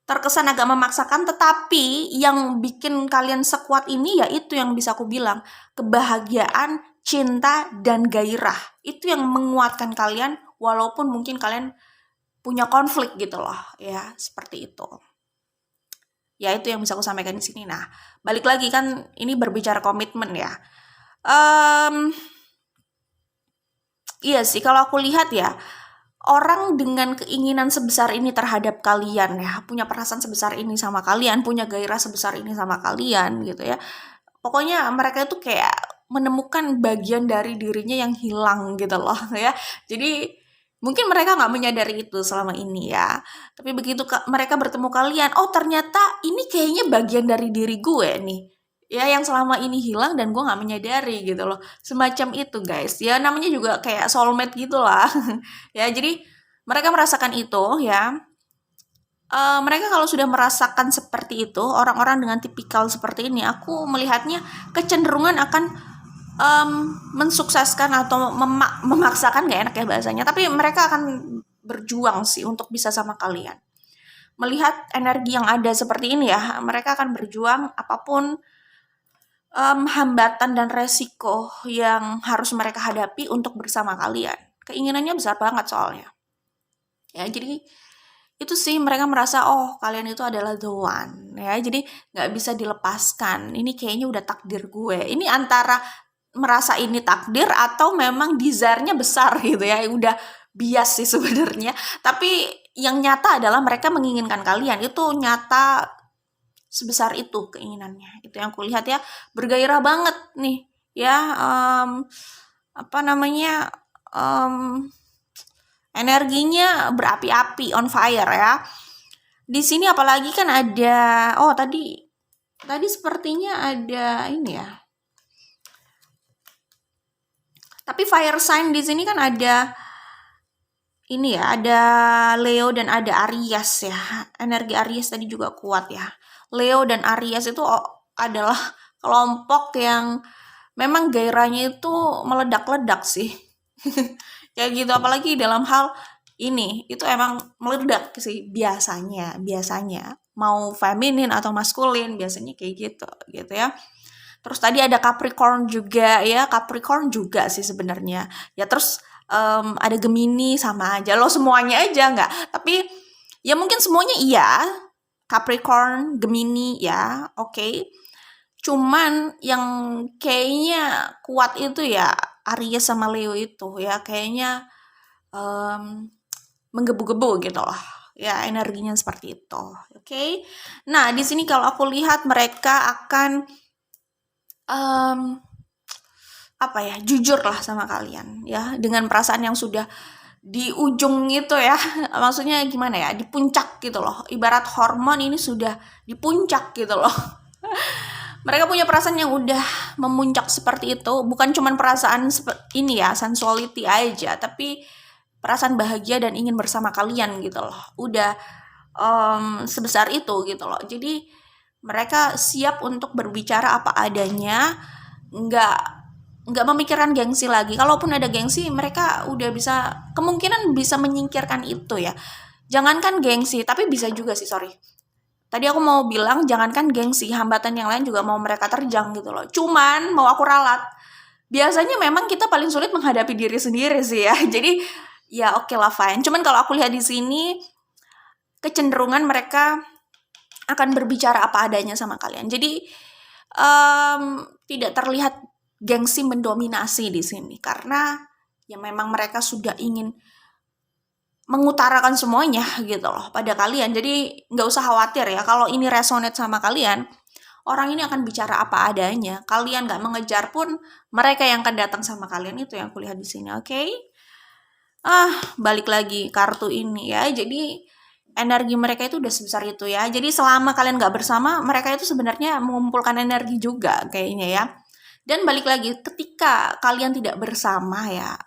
Terkesan agak memaksakan, tetapi yang bikin kalian sekuat ini ya itu yang bisa aku bilang, kebahagiaan, cinta, dan gairah. Itu yang menguatkan kalian walaupun mungkin kalian punya konflik gitu loh ya, seperti itu. Ya itu yang bisa aku sampaikan di sini. Nah, balik lagi kan ini berbicara komitmen ya. Iya sih, kalau aku lihat ya, orang dengan keinginan sebesar ini terhadap kalian ya, punya perasaan sebesar ini sama kalian, punya gairah sebesar ini sama kalian gitu ya. Pokoknya mereka itu kayak menemukan bagian dari dirinya yang hilang gitu loh ya. Jadi mungkin mereka nggak menyadari itu selama ini ya. Tapi begitu mereka bertemu kalian, oh ternyata ini kayaknya bagian dari diri gue nih. Ya yang selama ini hilang dan gue nggak menyadari gitu loh. Semacam itu guys. Ya namanya juga kayak soulmate gitu lah. Ya jadi mereka merasakan itu ya. Mereka kalau sudah merasakan seperti itu, orang-orang dengan tipikal seperti ini, aku melihatnya kecenderungan akan mensukseskan atau memaksakan, gak enak ya bahasanya, tapi mereka akan berjuang sih untuk bisa sama kalian. Melihat energi yang ada seperti ini ya, mereka akan berjuang apapun hambatan dan resiko yang harus mereka hadapi untuk bersama kalian. Keinginannya besar banget soalnya. Ya, jadi itu sih mereka merasa oh kalian itu adalah the one ya, jadi nggak bisa dilepaskan, ini kayaknya udah takdir gue. Ini antara merasa ini takdir atau memang desire-nya besar gitu ya, udah bias sih sebenarnya. Tapi yang nyata adalah mereka menginginkan kalian, itu nyata sebesar itu keinginannya. Itu yang kulihat ya, bergairah banget nih ya, energinya berapi-api, on fire ya. Di sini apalagi kan ada, oh tadi sepertinya ada ini ya. Tapi fire sign di sini kan ada ini ya, ada Leo dan ada Aries ya. Energi Aries tadi juga kuat ya. Leo dan Aries itu adalah kelompok yang memang gairahnya itu meledak-ledak sih. Kayak gitu, apalagi dalam hal ini itu emang meledak sih biasanya mau feminin atau maskulin biasanya kayak gitu ya. Terus tadi ada Capricorn juga ya, Capricorn juga sih sebenarnya ya. Terus ada Gemini, sama aja lo semuanya aja nggak, tapi ya mungkin semuanya iya, Capricorn, Gemini ya, oke. Cuman yang kayaknya kuat itu ya Aries sama Leo itu ya, kayaknya menggebu-gebu gitu loh ya, energinya seperti itu. Oke. Nah di sini kalau aku lihat mereka akan um, jujur lah sama kalian ya, dengan perasaan yang sudah di ujung itu ya. Maksudnya gimana ya, di puncak gitu loh, ibarat hormon ini sudah di puncak gitu loh. Mereka punya perasaan yang udah memuncak seperti itu, bukan cuman perasaan ini ya, sensuality aja, tapi perasaan bahagia dan ingin bersama kalian gitu loh. Udah sebesar itu gitu loh. Jadi mereka siap untuk berbicara apa adanya, nggak memikirkan gengsi lagi. Kalaupun ada gengsi, mereka udah kemungkinan bisa menyingkirkan itu ya. Jangankan gengsi, tapi bisa juga sih, sorry. Tadi aku mau bilang jangankan gengsi, hambatan yang lain juga mau mereka terjang gitu loh. Cuman mau aku ralat. Biasanya memang kita paling sulit menghadapi diri sendiri sih ya. Jadi ya oke lah, fine. Cuman kalau aku lihat di sini kecenderungan mereka akan berbicara apa adanya sama kalian. Jadi tidak terlihat gengsi mendominasi di sini, karena ya memang mereka sudah ingin mengutarakan semuanya gitu loh pada kalian. Jadi nggak usah khawatir ya, kalau ini resonate sama kalian, orang ini akan bicara apa adanya. Kalian nggak mengejar pun, mereka yang akan datang sama kalian. Itu yang kulihat di sini, oke? Balik lagi kartu ini ya. Jadi energi mereka itu udah sebesar itu ya. Jadi selama kalian nggak bersama, mereka itu sebenarnya mengumpulkan energi juga kayaknya ya. Dan balik lagi, ketika kalian tidak bersama ya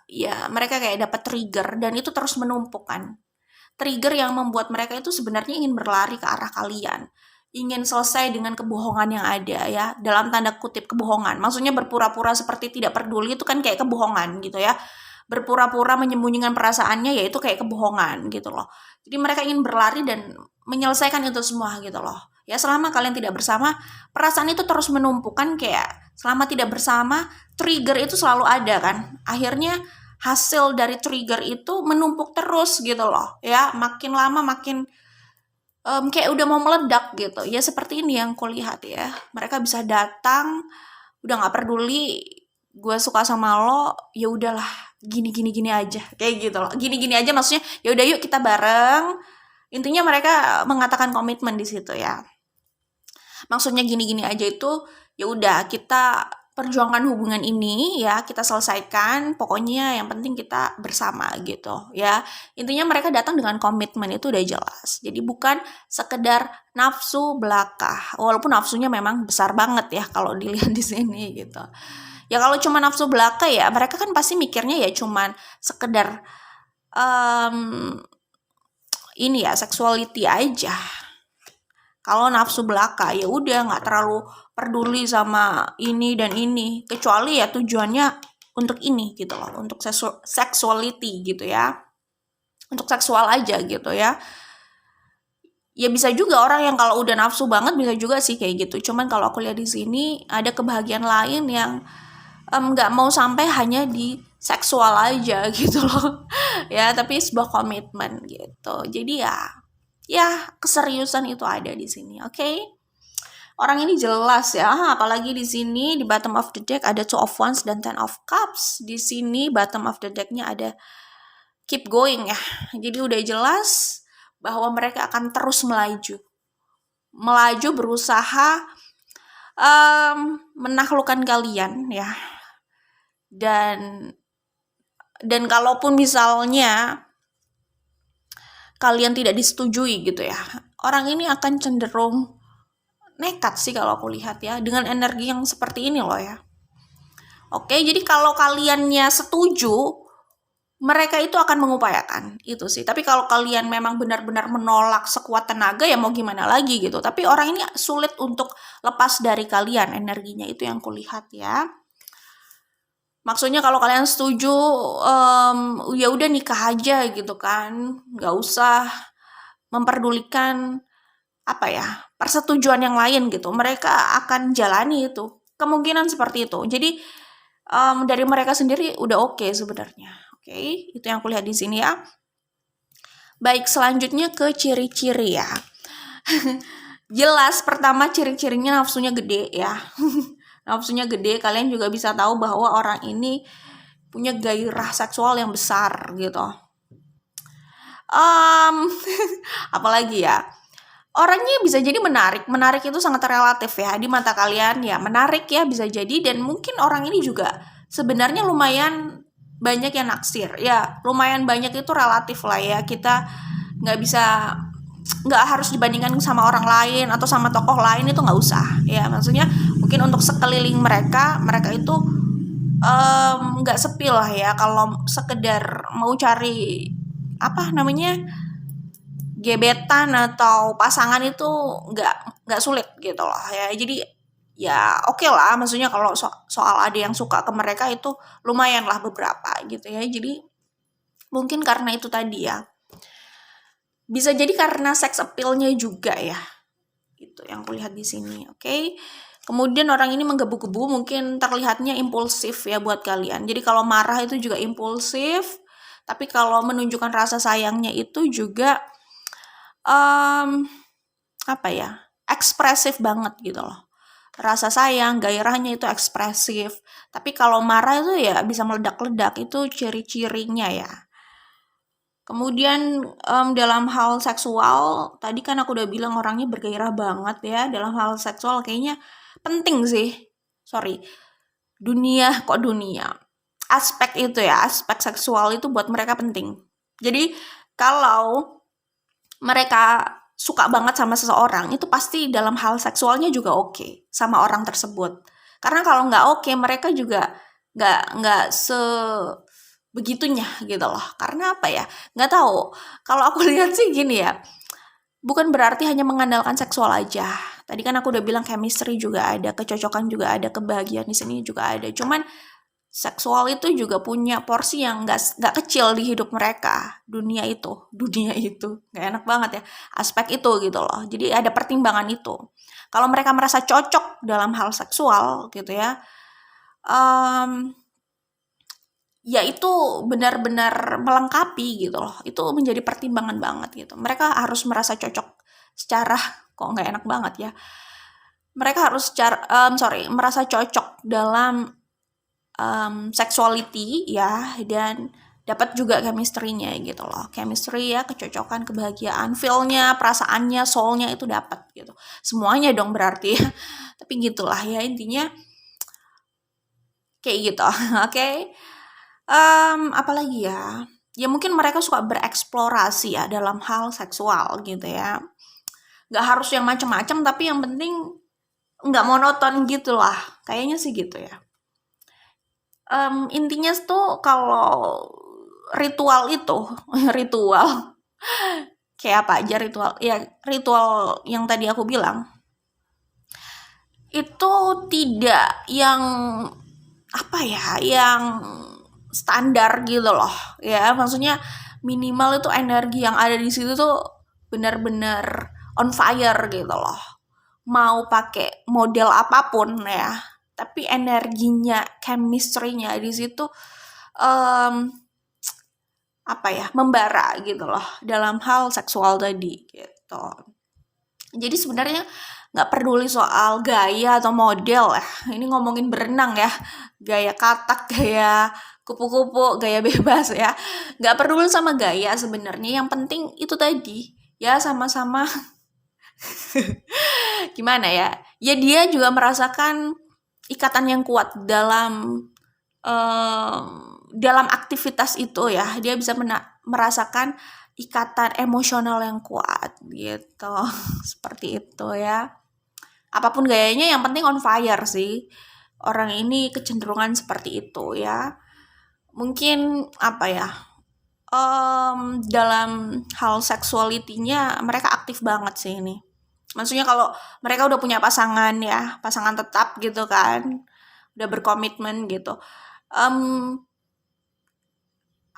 mereka kayak dapat trigger, dan itu terus menumpukkan. Trigger yang membuat mereka itu sebenarnya ingin berlari ke arah kalian. Ingin selesai dengan kebohongan yang ada ya. Dalam tanda kutip kebohongan. Maksudnya berpura-pura seperti tidak peduli itu kan kayak kebohongan gitu ya. Berpura-pura menyembunyikan perasaannya yaitu kayak kebohongan gitu loh. Jadi mereka ingin berlari dan menyelesaikan itu semua gitu loh. Ya selama kalian tidak bersama, perasaan itu terus menumpukan, kayak selama tidak bersama, trigger itu selalu ada kan. Akhirnya hasil dari trigger itu menumpuk terus gitu loh. Ya makin lama makin kayak udah mau meledak gitu. Ya seperti ini yang kulihat ya. Mereka bisa datang, udah nggak peduli gue suka sama lo, ya udahlah gini aja, kayak gitu loh. Gini aja maksudnya ya udah yuk kita bareng. Intinya mereka mengatakan komitmen di situ ya. Maksudnya gini aja itu ya udah kita perjuangkan hubungan ini ya, kita selesaikan, pokoknya yang penting kita bersama gitu ya. Intinya mereka datang dengan komitmen, itu udah jelas. Jadi bukan sekedar nafsu belaka, walaupun nafsunya memang besar banget ya kalau dilihat di sini gitu. Ya kalau cuma nafsu belaka ya mereka kan pasti mikirnya ya cuman sekedar ini ya, sexuality aja. Kalau nafsu belaka ya udah nggak terlalu peduli sama ini dan ini, kecuali ya tujuannya untuk ini gitu loh, untuk sexuality gitu ya, untuk seksual aja gitu ya. Ya bisa juga orang yang kalau udah nafsu banget bisa juga sih kayak gitu. Cuman kalau aku lihat di sini ada kebahagiaan lain yang nggak mau sampai hanya di seksual aja gitu loh ya, tapi sebuah komitmen gitu. Jadi ya keseriusan itu ada di sini, oke? Orang ini jelas ya, apalagi di sini di bottom of the deck ada Two of Wands dan Ten of Cups. Di sini bottom of the decknya ada keep going ya. Jadi udah jelas bahwa mereka akan terus melaju berusaha menaklukkan kalian ya. Dan kalaupun misalnya kalian tidak disetujui gitu ya, orang ini akan cenderung nekat sih kalau aku lihat ya, dengan energi yang seperti ini loh ya. Oke, jadi kalau kaliannya setuju, mereka itu akan mengupayakan itu sih. Tapi kalau kalian memang benar-benar menolak sekuat tenaga ya mau gimana lagi gitu. Tapi orang ini sulit untuk lepas dari kalian energinya, itu yang kulihat ya. Maksudnya kalau kalian setuju, ya udah nikah aja gitu kan, nggak usah memperdulikan persetujuan yang lain gitu. Mereka akan jalani itu, kemungkinan seperti itu. Jadi dari mereka sendiri udah oke sebenarnya. Oke, itu yang kulihat di sini ya. Baik, selanjutnya ke ciri-ciri ya. Jelas pertama ciri-cirinya nafsunya gede ya. Nafsunya gede, kalian juga bisa tahu bahwa orang ini punya gairah seksual yang besar gitu. Apalagi ya, orangnya bisa jadi menarik. Menarik itu sangat relatif ya di mata kalian ya, menarik ya bisa jadi, dan mungkin orang ini juga sebenarnya lumayan banyak yang naksir. Ya, lumayan banyak itu relatif lah ya. Kita nggak harus dibandingkan sama orang lain atau sama tokoh lain, itu nggak usah ya. Maksudnya mungkin untuk sekeliling mereka itu nggak sepi lah ya, kalau sekedar mau cari apa namanya gebetan atau pasangan itu nggak sulit gitu loh ya. Jadi ya oke lah, maksudnya kalau soal ada yang suka ke mereka itu lumayan lah beberapa gitu ya. Jadi mungkin karena itu tadi ya, bisa jadi karena sex appeal-nya juga ya, itu yang kulihat di sini. Oke. Kemudian orang ini menggebu-gebu, mungkin terlihatnya impulsif ya buat kalian. Jadi kalau marah itu juga impulsif, tapi kalau menunjukkan rasa sayangnya itu juga apa ya, ekspresif banget gitu loh. Rasa sayang, gairahnya itu ekspresif. Tapi kalau marah itu ya bisa meledak-ledak, itu ciri-cirinya ya. Kemudian dalam hal seksual, tadi kan aku udah bilang orangnya bergairah banget ya. Dalam hal seksual kayaknya penting sih. Dunia. Aspek itu ya, aspek seksual itu buat mereka penting. Jadi kalau mereka suka banget sama seseorang, itu pasti dalam hal seksualnya juga oke sama orang tersebut. Karena kalau nggak oke, mereka juga nggak begitunya gitu loh. Karena apa ya, nggak tahu, kalau aku lihat sih gini ya, bukan berarti hanya mengandalkan seksual aja. Tadi kan aku udah bilang chemistry juga ada, kecocokan juga ada, kebahagiaan di sini juga ada. Cuman seksual itu juga punya porsi yang nggak kecil di hidup mereka. Dunia itu nggak enak banget ya, aspek itu gitu loh. Jadi ada pertimbangan itu. Kalau mereka merasa cocok dalam hal seksual gitu ya, ya itu benar-benar melengkapi gitu loh. Itu menjadi pertimbangan banget gitu. Mereka harus merasa cocok secara, kok nggak enak banget ya. Mereka harus merasa cocok dalam sexuality ya, dan dapat juga chemistry-nya gitu loh. Chemistry ya, kecocokan, kebahagiaan, feel-nya, perasaannya, soul-nya itu dapat gitu. Semuanya dong berarti ya. Tapi gitulah ya intinya. Kayak gitu. Oke. Apalagi ya? Ya mungkin mereka suka bereksplorasi ya dalam hal seksual gitu ya. Nggak harus yang macam-macam, tapi yang penting nggak monoton gitu lah. Kayaknya sih gitu ya. Intinya tuh kalau ritual itu, ritual kayak apa aja ritual? Ya ritual yang tadi aku bilang itu tidak yang apa ya, yang standar gitu loh ya. Maksudnya minimal itu energi yang ada di situ tuh benar-benar on fire gitu loh. Mau pakai model apapun ya, tapi energinya, chemistry-nya di situ apa ya, membara gitu loh dalam hal seksual tadi gitu. Jadi sebenarnya nggak peduli soal gaya atau model ya. Ini ngomongin berenang ya, gaya katak, gaya kupu-kupu, gaya bebas ya. Nggak peduli sama gaya sebenarnya. Yang penting itu tadi ya, sama-sama gimana ya? Ya dia juga merasakan ikatan yang kuat dalam aktivitas itu ya. Dia bisa merasakan ikatan emosional yang kuat gitu. Seperti itu ya. Apapun gayanya yang penting on fire sih. Orang ini kecenderungan seperti itu ya. Mungkin apa ya, dalam hal seksualitinya mereka aktif banget sih ini. Maksudnya kalau mereka udah punya pasangan ya, pasangan tetap gitu kan, udah berkomitmen gitu.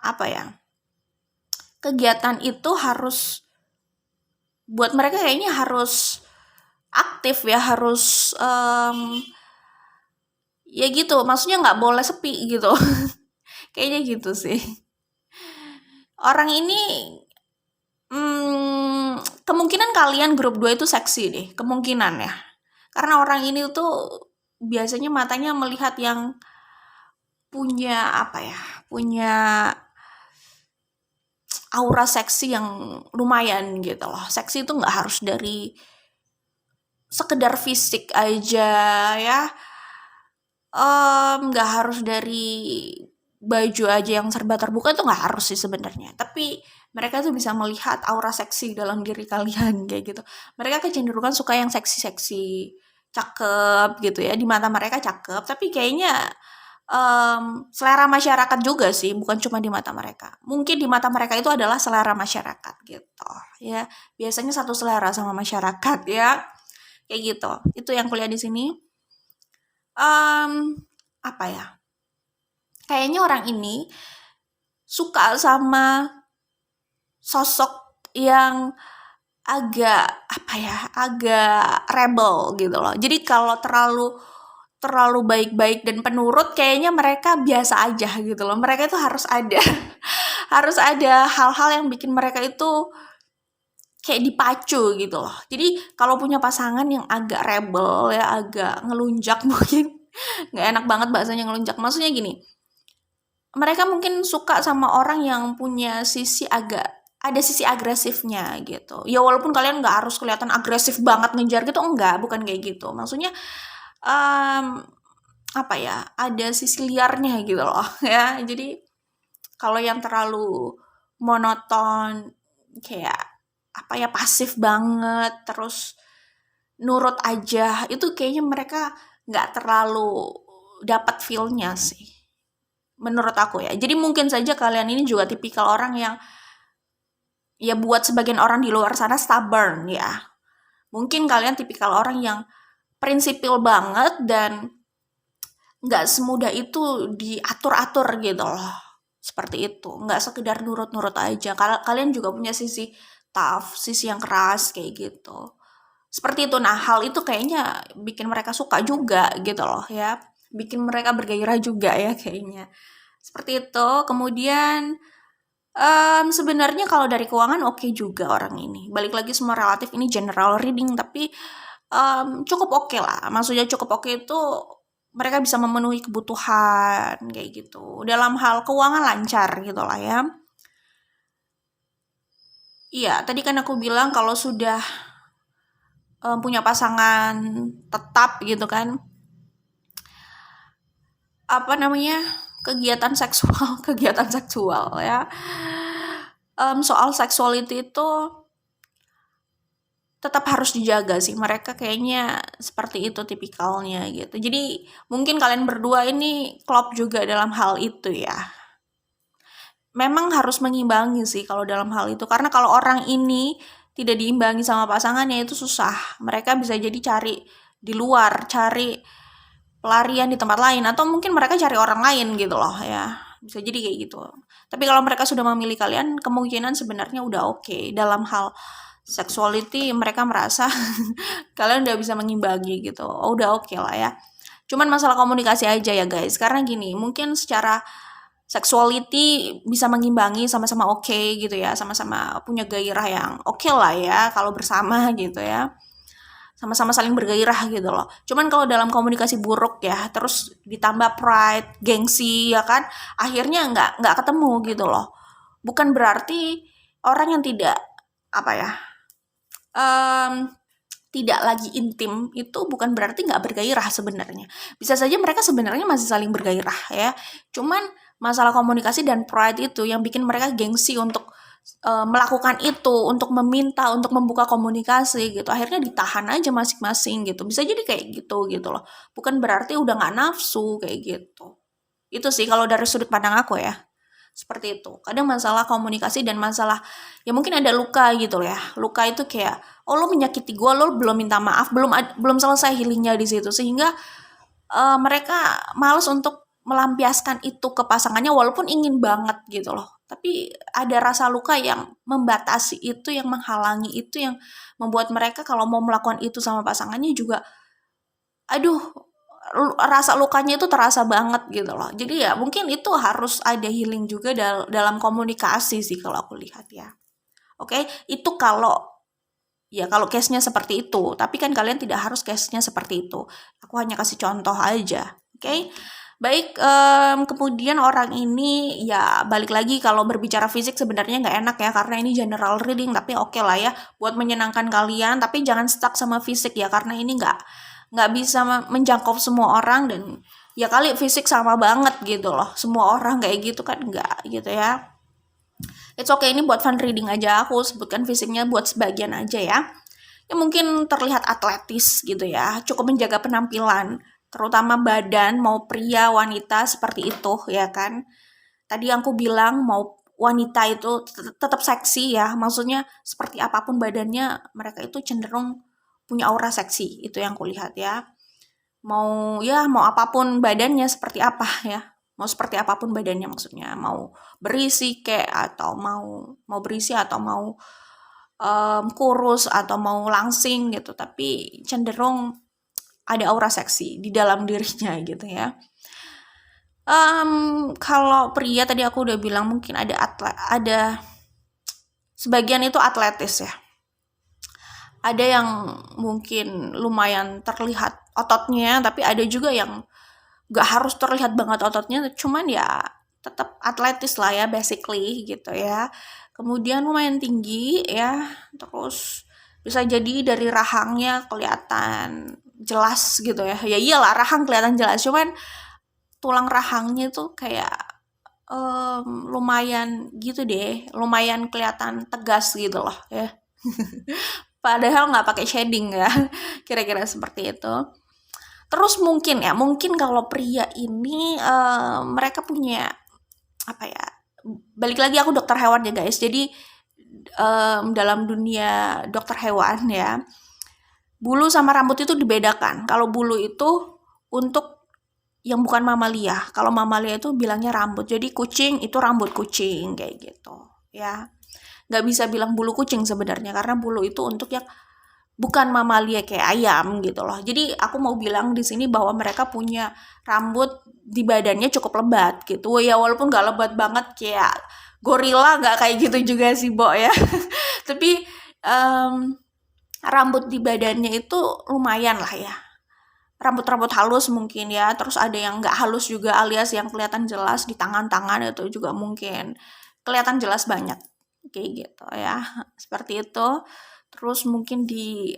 Apa ya, kegiatan itu harus buat mereka kayaknya harus aktif ya, harus ya gitu, maksudnya nggak boleh sepi gitu. Kayaknya gitu sih. Orang ini kemungkinan kalian grup 2 itu seksi deh, kemungkinan ya. Karena orang ini tuh biasanya matanya melihat yang punya apa ya, punya aura seksi yang lumayan gitu loh. Seksi itu nggak harus dari sekedar fisik aja ya, nggak harus dari baju aja yang serba terbuka, itu nggak harus sih sebenarnya. Tapi mereka tuh bisa melihat aura seksi dalam diri kalian kayak gitu. Mereka kecenderungan suka yang seksi-seksi, cakep gitu ya. Di mata mereka cakep, tapi kayaknya selera masyarakat juga sih, bukan cuma di mata mereka. Mungkin di mata mereka itu adalah selera masyarakat gitu ya. Biasanya satu selera sama masyarakat ya. Kayak gitu. Itu yang kuliah di sini. Apa ya? Kayaknya orang ini suka sama sosok yang agak apa ya, agak rebel gitu loh. Jadi kalau terlalu baik-baik dan penurut, kayaknya mereka biasa aja gitu loh. Mereka itu harus ada harus ada hal-hal yang bikin mereka itu kayak dipacu gitu loh. Jadi kalau punya pasangan yang agak rebel ya, agak ngelunjak mungkin, nggak enak banget bahasanya ngelunjak. Maksudnya gini, mereka mungkin suka sama orang yang punya ada sisi agresifnya gitu. Ya walaupun kalian nggak harus kelihatan agresif banget ngejar gitu, enggak, bukan kayak gitu. Maksudnya apa ya, ada sisi liarnya gitu loh ya. Jadi kalau yang terlalu monoton, kayak apa ya, pasif banget, terus nurut aja, itu kayaknya mereka nggak terlalu dapat feel-nya sih, menurut aku ya. Jadi mungkin saja kalian ini juga tipikal orang yang ya buat sebagian orang di luar sana stubborn ya. Mungkin kalian tipikal orang yang prinsipil banget dan nggak semudah itu diatur-atur gitu loh. Seperti itu. Nggak sekedar nurut-nurut aja. Kalian juga punya sisi tough, sisi yang keras kayak gitu. Seperti itu. Nah, hal itu kayaknya bikin mereka suka juga gitu loh ya. Bikin mereka bergairah juga ya kayaknya. Seperti itu. Kemudian sebenarnya kalau dari keuangan oke juga orang ini. Balik lagi semua relatif, ini general reading, tapi cukup oke lah. Maksudnya cukup oke itu mereka bisa memenuhi kebutuhan kayak gitu. Dalam hal keuangan lancar gitu lah ya. Iya, tadi kan aku bilang kalau sudah punya pasangan tetap gitu kan, apa namanya, kegiatan seksual ya. Soal sexuality itu tetap harus dijaga sih. Mereka kayaknya seperti itu tipikalnya gitu. Jadi mungkin kalian berdua ini klop juga dalam hal itu ya. Memang harus mengimbangi sih kalau dalam hal itu. Karena kalau orang ini tidak diimbangi sama pasangannya itu susah. Mereka bisa jadi cari di luar, cari pelarian di tempat lain, atau mungkin mereka cari orang lain gitu loh ya. Bisa jadi kayak gitu. Tapi kalau mereka sudah memilih kalian, kemungkinan sebenarnya udah oke. Dalam hal sexuality mereka merasa kalian udah bisa mengimbangi gitu. Oh, udah oke lah ya. Cuman masalah komunikasi aja ya guys. Karena gini, mungkin secara sexuality bisa mengimbangi, sama-sama oke gitu ya. Sama-sama punya gairah yang oke lah ya kalau bersama gitu ya. Sama-sama saling bergairah gitu loh. Cuman kalau dalam komunikasi buruk ya, terus ditambah pride, gengsi ya kan, akhirnya nggak ketemu gitu loh. Bukan berarti orang yang tidak apa ya, tidak lagi intim itu bukan berarti nggak bergairah sebenarnya. Bisa saja mereka sebenarnya masih saling bergairah ya. Cuman masalah komunikasi dan pride itu yang bikin mereka gengsi untuk melakukan itu, untuk meminta, untuk membuka komunikasi gitu. Akhirnya ditahan aja masing-masing gitu. Bisa jadi kayak gitu loh. Bukan berarti udah nggak nafsu kayak gitu. Itu sih kalau dari sudut pandang aku ya. Seperti itu. Kadang masalah komunikasi dan masalah ya mungkin ada luka gitu ya. Luka itu kayak oh lo menyakiti gue, lo belum minta maaf, belum selesai healingnya di situ, sehingga mereka males untuk melampiaskan itu ke pasangannya walaupun ingin banget gitu loh. Tapi ada rasa luka yang membatasi itu, yang menghalangi itu, yang membuat mereka kalau mau melakukan itu sama pasangannya juga aduh, rasa lukanya itu terasa banget gitu loh. Jadi ya mungkin itu harus ada healing juga dalam komunikasi sih kalau aku lihat ya. Oke, itu kalau case-nya seperti itu. Tapi kan kalian tidak harus case-nya seperti itu. Aku hanya kasih contoh aja. Oke. Baik, kemudian orang ini ya balik lagi kalau berbicara fisik sebenarnya nggak enak ya karena ini general reading, tapi oke lah ya buat menyenangkan kalian, tapi jangan stuck sama fisik ya karena ini nggak bisa menjangkau semua orang dan ya kali fisik sama banget gitu loh. Semua orang kayak gitu kan nggak gitu ya. It's okay, ini buat fun reading aja, aku sebutkan fisiknya buat sebagian aja ya. Ya mungkin terlihat atletis gitu ya, cukup menjaga penampilan, terutama badan, mau pria, wanita seperti itu ya kan. Tadi aku bilang mau wanita itu tetap seksi ya, maksudnya seperti apapun badannya, mereka itu cenderung punya aura seksi, itu yang kulihat ya. Mau apapun badannya seperti apa ya, mau seperti apapun badannya maksudnya, mau berisi kek atau mau berisi atau mau kurus atau mau langsing gitu, tapi cenderung ada aura seksi di dalam dirinya gitu ya. Kalau pria tadi aku udah bilang mungkin ada sebagian itu atletis ya. Ada yang mungkin lumayan terlihat ototnya, tapi ada juga yang gak harus terlihat banget ototnya, cuman ya tetap atletis lah ya basically gitu ya. Kemudian lumayan tinggi ya, terus bisa jadi dari rahangnya kelihatan jelas gitu ya. Ya iyalah rahang kelihatan jelas, cuman tulang rahangnya tuh kayak lumayan gitu deh, lumayan kelihatan tegas gitu loh ya. Padahal nggak pakai shading ya, kira-kira seperti itu. Terus mungkin kalau pria ini mereka punya apa ya? Balik lagi aku dokter hewan ya guys. Jadi dalam dunia dokter hewan ya, bulu sama rambut itu dibedakan. Kalau bulu itu untuk yang bukan mamalia. Kalau mamalia itu bilangnya rambut. Jadi kucing itu rambut kucing kayak gitu ya. Nggak bisa bilang bulu kucing sebenarnya karena bulu itu untuk yang bukan mamalia kayak ayam gitu loh. Jadi aku mau bilang di sini bahwa mereka punya rambut di badannya cukup lebat gitu ya, walaupun nggak lebat banget kayak gorila, nggak kayak gitu juga sih Bo ya. Tapi rambut di badannya itu lumayan lah ya, rambut-rambut halus mungkin ya, terus ada yang nggak halus juga alias yang kelihatan jelas di tangan-tangan itu juga mungkin kelihatan jelas banyak kayak gitu ya, seperti itu. Terus mungkin di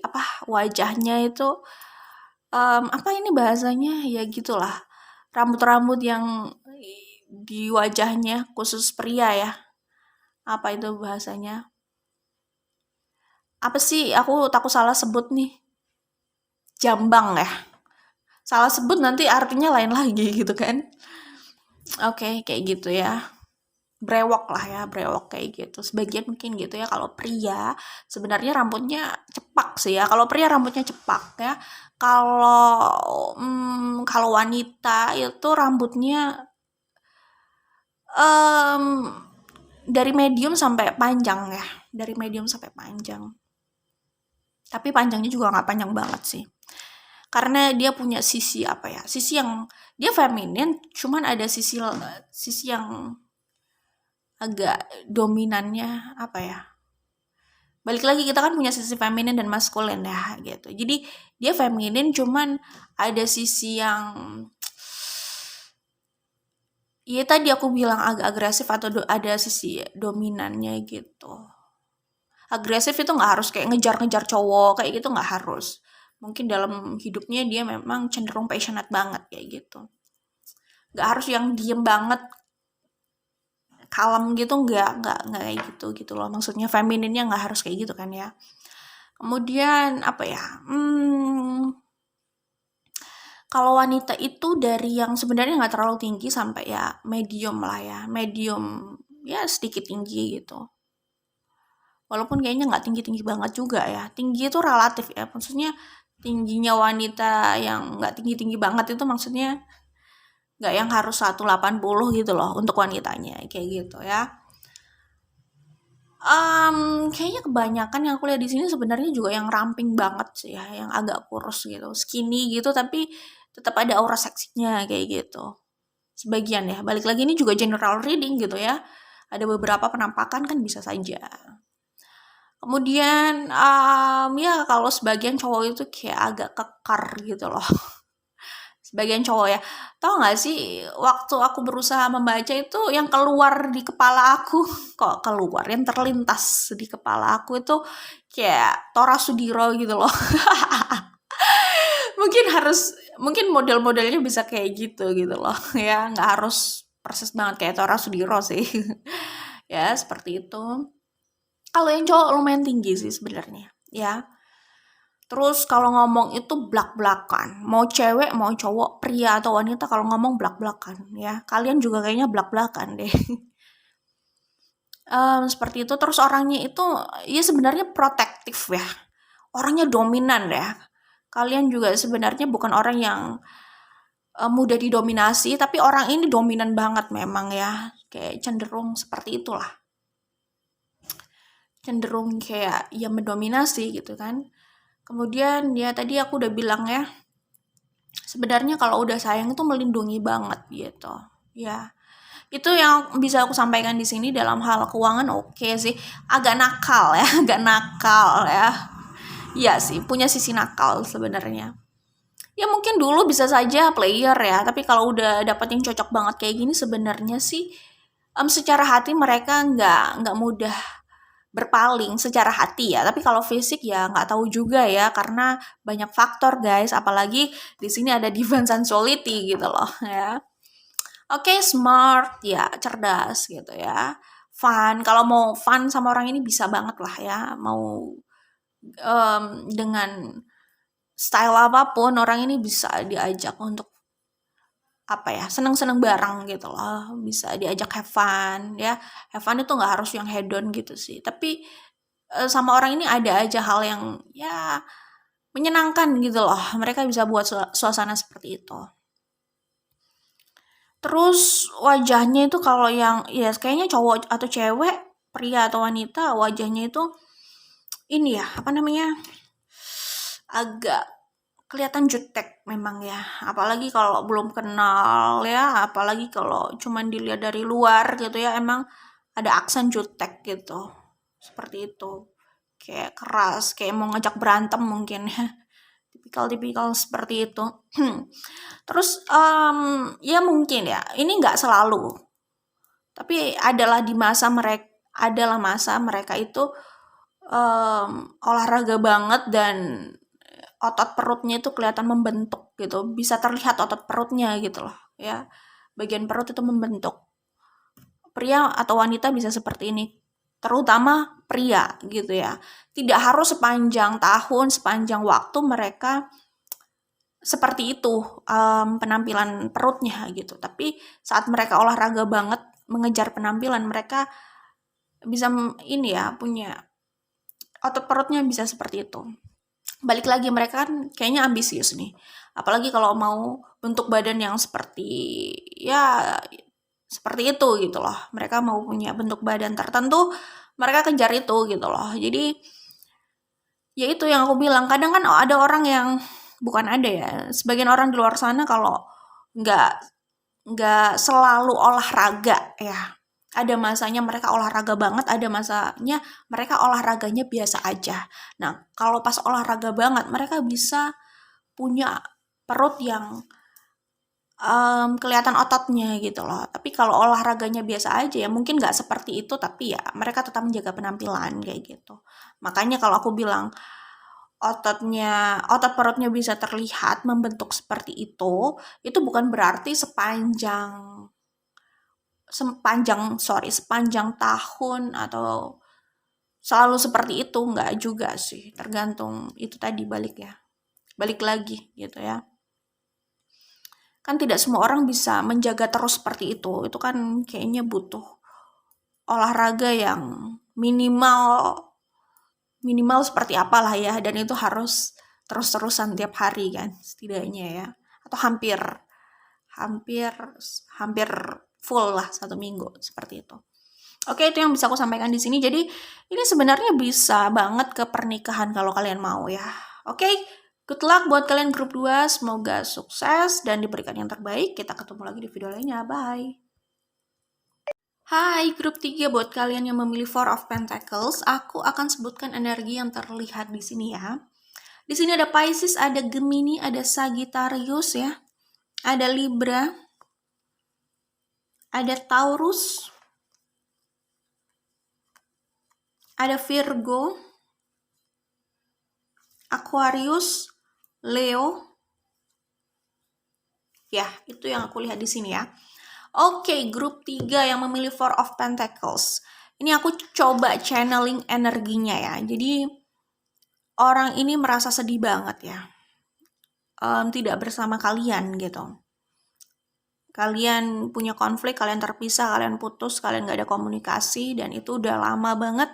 wajahnya itu apa ini bahasanya ya gitulah, rambut-rambut yang di wajahnya khusus pria ya, apa itu bahasanya, apa sih aku takut salah sebut nih, jambang ya, salah sebut nanti artinya lain lagi gitu kan. Oke, kayak gitu ya. Brewok lah ya, brewok kayak gitu. Sebagian mungkin gitu ya. Kalau pria sebenarnya rambutnya cepak sih ya. Kalau pria rambutnya cepak ya. Kalau wanita itu rambutnya dari medium sampai panjang ya. Dari medium sampai panjang. Tapi panjangnya juga nggak panjang banget sih. Karena dia punya sisi apa ya? Sisi yang dia feminin, cuman ada sisi yang agak dominannya apa ya? Balik lagi kita kan punya sisi feminin dan maskulin ya gitu. Jadi dia feminin cuman ada sisi yang ya tadi aku bilang agak agresif atau ada sisi dominannya gitu. Agresif itu nggak harus kayak ngejar-ngejar cowok kayak gitu, nggak harus. Mungkin dalam hidupnya dia memang cenderung passionate banget kayak gitu. Nggak harus yang diem banget, kalem gitu, nggak kayak gitu loh. Maksudnya femininnya nggak harus kayak gitu kan ya. Kemudian apa ya? Kalau wanita itu dari yang sebenarnya nggak terlalu tinggi sampai ya medium lah ya, medium ya sedikit tinggi gitu. Walaupun kayaknya nggak tinggi-tinggi banget juga ya. Tinggi itu relatif ya. Maksudnya tingginya wanita yang nggak tinggi-tinggi banget itu maksudnya nggak yang harus 180 gitu loh untuk wanitanya kayak gitu ya. Kayaknya kebanyakan yang aku lihat di sini sebenarnya juga yang ramping banget sih ya, yang agak kurus gitu, skinny gitu, tapi tetap ada aura seksinya kayak gitu. Sebagian ya, balik lagi ini juga general reading gitu ya. Ada beberapa penampakan kan bisa saja. Kemudian ya kalau sebagian cowok itu kayak agak kekar gitu loh. sebagian cowok ya. Tahu nggak sih, waktu aku berusaha membaca itu yang keluar di kepala aku, kok keluar, yang terlintas di kepala aku itu kayak Tora Sudiro gitu loh. Mungkin model-modelnya bisa kayak gitu loh ya, nggak harus persis banget kayak Tora Sudiro sih. Ya seperti itu. Kalau yang cowok lumayan tinggi sih sebenarnya ya. Terus kalau ngomong itu blak-blakan, mau cewek mau cowok, pria atau wanita, kalau ngomong blak-blakan ya. Kalian juga kayaknya blak-blakan deh. Seperti itu. Terus orangnya itu ya sebenarnya protektif ya, orangnya dominan ya. Kalian juga sebenarnya bukan orang yang mudah didominasi, tapi orang ini dominan banget memang ya, kayak cenderung seperti itulah, cenderung kayak ya mendominasi gitu kan. Kemudian ya tadi aku udah bilang ya, sebenarnya kalau udah sayang itu melindungi banget gitu ya. Itu yang bisa aku sampaikan di sini. Dalam hal keuangan oke sih, agak nakal ya, agak nakal ya. Iya sih, punya sisi nakal sebenarnya. Ya mungkin dulu bisa saja player ya, tapi kalau udah dapet yang cocok banget kayak gini sebenarnya sih secara hati mereka nggak mudah berpaling secara hati ya. Tapi kalau fisik ya nggak tahu juga ya, karena banyak faktor guys. Apalagi di sini ada Divan Sansoliti gitu loh ya. Oke, smart ya, cerdas gitu ya. Fun, kalau mau fun sama orang ini bisa banget lah ya. Mau dengan style apapun orang ini bisa diajak untuk apa ya, seneng-seneng bareng gitu loh, bisa diajak have fun ya. Have fun itu nggak harus yang hedon gitu sih, tapi sama orang ini ada aja hal yang ya menyenangkan gitu loh, mereka bisa buat suasana seperti itu. Terus wajahnya itu kalau yang ya kayaknya cowok atau cewek, pria atau wanita, wajahnya itu ini ya, apa namanya, agak kelihatan jutek memang ya. Apalagi kalau belum kenal ya, apalagi kalau cuman dilihat dari luar gitu ya, emang ada aksen jutek gitu. Seperti itu. Kayak keras, kayak mau ngajak berantem mungkin ya. Tipikal-tipikal seperti itu. Terus ya mungkin ya, ini nggak selalu. Tapi adalah masa mereka itu olahraga banget dan otot perutnya itu kelihatan membentuk gitu, bisa terlihat otot perutnya gitu loh ya, bagian perut itu membentuk. Pria atau wanita bisa seperti ini, terutama pria gitu ya. Tidak harus sepanjang tahun, sepanjang waktu mereka seperti itu penampilan perutnya gitu, tapi saat mereka olahraga banget mengejar penampilan, mereka bisa ini ya, punya otot perutnya bisa seperti itu. Balik lagi, mereka kan kayaknya ambisius nih, apalagi kalau mau bentuk badan yang seperti ya seperti itu gitu loh, mereka mau punya bentuk badan tertentu, mereka kejar itu gitu loh. Jadi ya itu yang aku bilang, kadang kan ada orang yang bukan ada ya, sebagian orang di luar sana kalau nggak selalu olahraga ya, ada masanya mereka olahraga banget, ada masanya mereka olahraganya biasa aja. Nah, kalau pas olahraga banget, mereka bisa punya perut yang kelihatan ototnya gitu loh. Tapi kalau olahraganya biasa aja ya mungkin nggak seperti itu, tapi ya mereka tetap menjaga penampilan kayak gitu. Makanya kalau aku bilang otot perutnya bisa terlihat membentuk seperti itu bukan berarti sepanjang tahun atau selalu seperti itu, nggak juga sih, tergantung itu tadi, balik lagi gitu ya. Kan tidak semua orang bisa menjaga terus seperti itu kan kayaknya butuh olahraga yang minimal seperti apalah ya, dan itu harus terus-terusan tiap hari kan setidaknya ya, atau hampir full lah 1 minggu seperti itu. Oke, itu yang bisa aku sampaikan di sini. Jadi ini sebenarnya bisa banget ke pernikahan kalau kalian mau ya. Oke, good luck buat kalian grup 2, semoga sukses dan diberikan yang terbaik. Kita ketemu lagi di video lainnya. Bye. Hai, grup 3 buat kalian yang memilih Four of Pentacles, aku akan sebutkan energi yang terlihat di sini ya. Di sini ada Pisces, ada Gemini, ada Sagittarius ya. ada Libra, ada Taurus, ada Virgo, Aquarius, Leo. Ya, itu yang aku lihat di sini ya. Oke, grup 3 yang memilih Four of Pentacles. Ini aku coba channeling energinya ya. Jadi orang ini merasa sedih banget ya. Tidak bersama kalian gitu. Kalian punya konflik, kalian terpisah, kalian putus, kalian gak ada komunikasi, dan itu udah lama banget.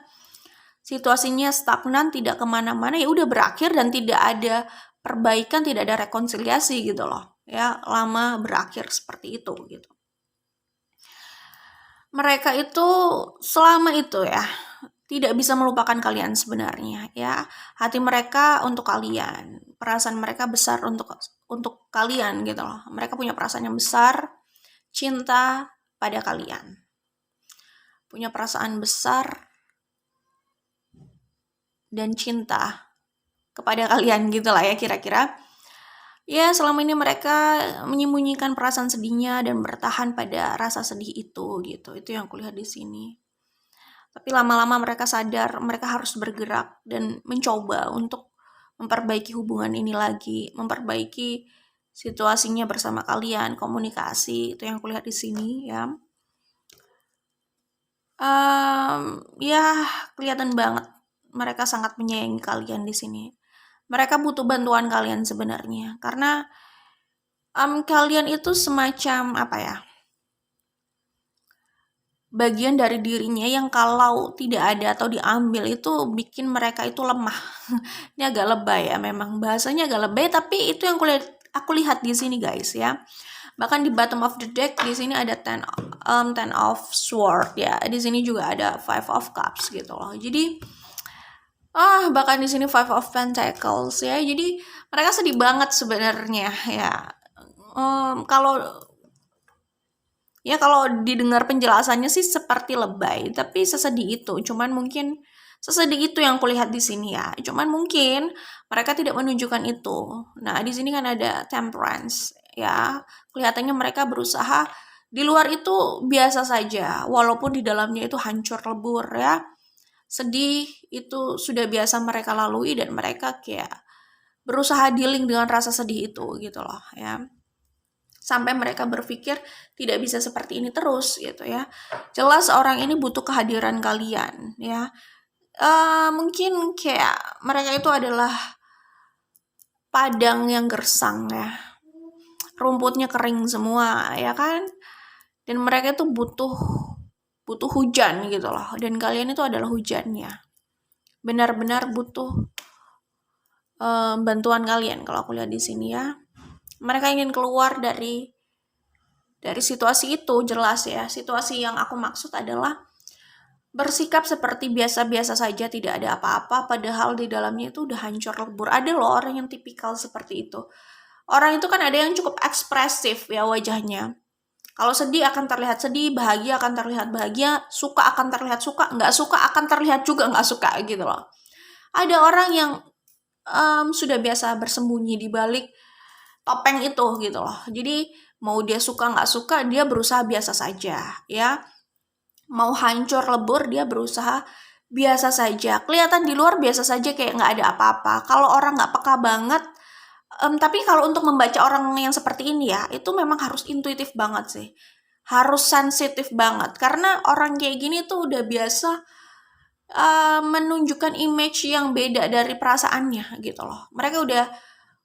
Situasinya stagnan, tidak kemana-mana, ya udah berakhir dan tidak ada perbaikan, tidak ada rekonsiliasi gitu loh. Ya, lama berakhir seperti itu gitu. Mereka itu selama itu ya tidak bisa melupakan kalian sebenarnya ya. Hati mereka untuk kalian, perasaan mereka besar untuk kalian gitu loh. Mereka punya perasaan yang besar, cinta pada kalian. Punya perasaan besar dan cinta kepada kalian gitu lah ya kira-kira. Ya, selama ini mereka menyembunyikan perasaan sedihnya dan bertahan pada rasa sedih itu gitu. Itu yang kulihat di sini. Tapi lama-lama mereka sadar mereka harus bergerak dan mencoba untuk memperbaiki hubungan ini lagi, memperbaiki situasinya bersama kalian, komunikasi. Itu yang kulihat di sini ya. Ya kelihatan banget mereka sangat menyayangi kalian di sini. Mereka butuh bantuan kalian sebenarnya karena kalian itu semacam apa ya, bagian dari dirinya yang kalau tidak ada atau diambil itu bikin mereka itu lemah. Ini agak lebay ya, memang bahasanya agak lebay, tapi itu yang aku lihat di sini guys ya. Bahkan di bottom of the deck di sini ada ten of sword ya. Di sini juga ada 5 of cups gitu loh. Jadi bahkan di sini 5 of pentacles ya. Jadi mereka sedih banget sebenarnya ya. Kalau didengar penjelasannya sih seperti lebay, tapi sesedih itu. Cuman mungkin sesedih itu yang kulihat di sini ya. Cuman mungkin mereka tidak menunjukkan itu. Nah, di sini kan ada temperance ya. Kelihatannya mereka berusaha di luar itu biasa saja, walaupun di dalamnya itu hancur lebur ya. Sedih itu sudah biasa mereka lalui dan mereka kayak berusaha dealing dengan rasa sedih itu gitu loh ya. Sampai mereka berpikir tidak bisa seperti ini terus gitu ya. Jelas orang ini butuh kehadiran kalian ya. Mungkin kayak mereka itu adalah padang yang gersang ya. Rumputnya kering semua ya kan. Dan mereka itu butuh hujan gitu loh. Dan kalian itu adalah hujannya. Benar-benar butuh bantuan kalian kalau aku lihat di sini ya. Mereka ingin keluar dari situasi itu, jelas ya. Situasi yang aku maksud adalah bersikap seperti biasa-biasa saja, tidak ada apa-apa, padahal di dalamnya itu udah hancur lebur. Ada loh orang yang tipikal seperti itu. Orang itu kan ada yang cukup ekspresif ya wajahnya. Kalau sedih akan terlihat sedih, bahagia akan terlihat bahagia, suka akan terlihat suka, nggak suka akan terlihat juga nggak suka gitu loh. Ada orang yang sudah biasa bersembunyi di balik topeng itu gitu loh. Jadi mau dia suka nggak suka, dia berusaha biasa saja ya. Mau hancur lebur, dia berusaha biasa saja. Kelihatan di luar biasa saja, kayak nggak ada apa-apa. Kalau orang nggak peka banget, tapi kalau untuk membaca orang yang seperti ini ya, itu memang harus intuitif banget sih. Harus sensitif banget. Karena orang kayak gini tuh udah biasa menunjukkan image yang beda dari perasaannya gitu loh. Mereka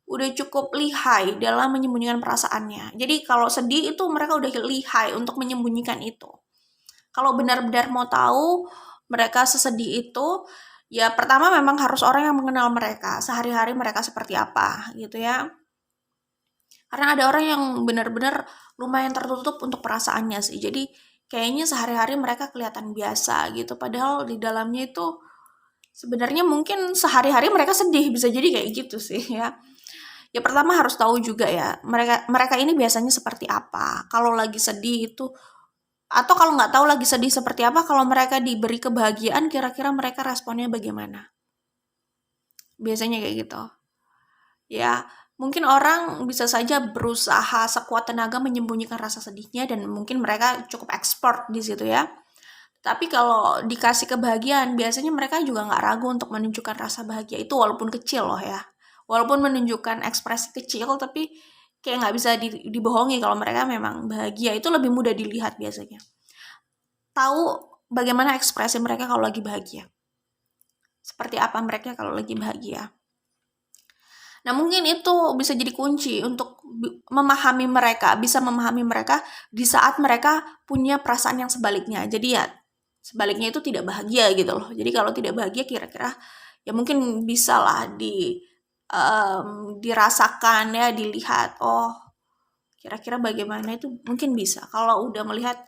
udah cukup lihai dalam menyembunyikan perasaannya. Jadi kalau sedih itu mereka udah lihai untuk menyembunyikan itu. Kalau benar-benar mau tahu mereka sesedih itu, ya pertama memang harus orang yang mengenal mereka, sehari-hari mereka seperti apa gitu ya. Karena ada orang yang benar-benar lumayan tertutup untuk perasaannya sih. Jadi kayaknya sehari-hari mereka kelihatan biasa gitu, padahal di dalamnya itu sebenarnya mungkin sehari-hari mereka sedih, bisa jadi kayak gitu sih ya. Ya pertama harus tahu juga ya, mereka ini biasanya seperti apa. Kalau lagi sedih itu, atau kalau nggak tahu lagi sedih seperti apa, kalau mereka diberi kebahagiaan, kira-kira mereka responnya bagaimana? Biasanya kayak gitu. Ya, Mungkin orang bisa saja berusaha sekuat tenaga menyembunyikan rasa sedihnya dan mungkin mereka cukup ekspor di situ ya. Tapi kalau dikasih kebahagiaan, biasanya mereka juga nggak ragu untuk menunjukkan rasa bahagia itu walaupun kecil loh ya. Walaupun menunjukkan ekspresi kecil, tapi kayak nggak bisa dibohongi kalau mereka memang bahagia. Itu lebih mudah dilihat biasanya. Tahu bagaimana ekspresi mereka kalau lagi bahagia. Seperti apa mereka kalau lagi bahagia. Nah, mungkin itu bisa jadi kunci untuk bisa memahami mereka di saat mereka punya perasaan yang sebaliknya. Jadi ya, sebaliknya itu tidak bahagia gitu loh. Jadi kalau tidak bahagia kira-kira ya mungkin bisa lah dirasakan ya, dilihat. Oh, kira-kira bagaimana itu mungkin bisa. Kalau udah melihat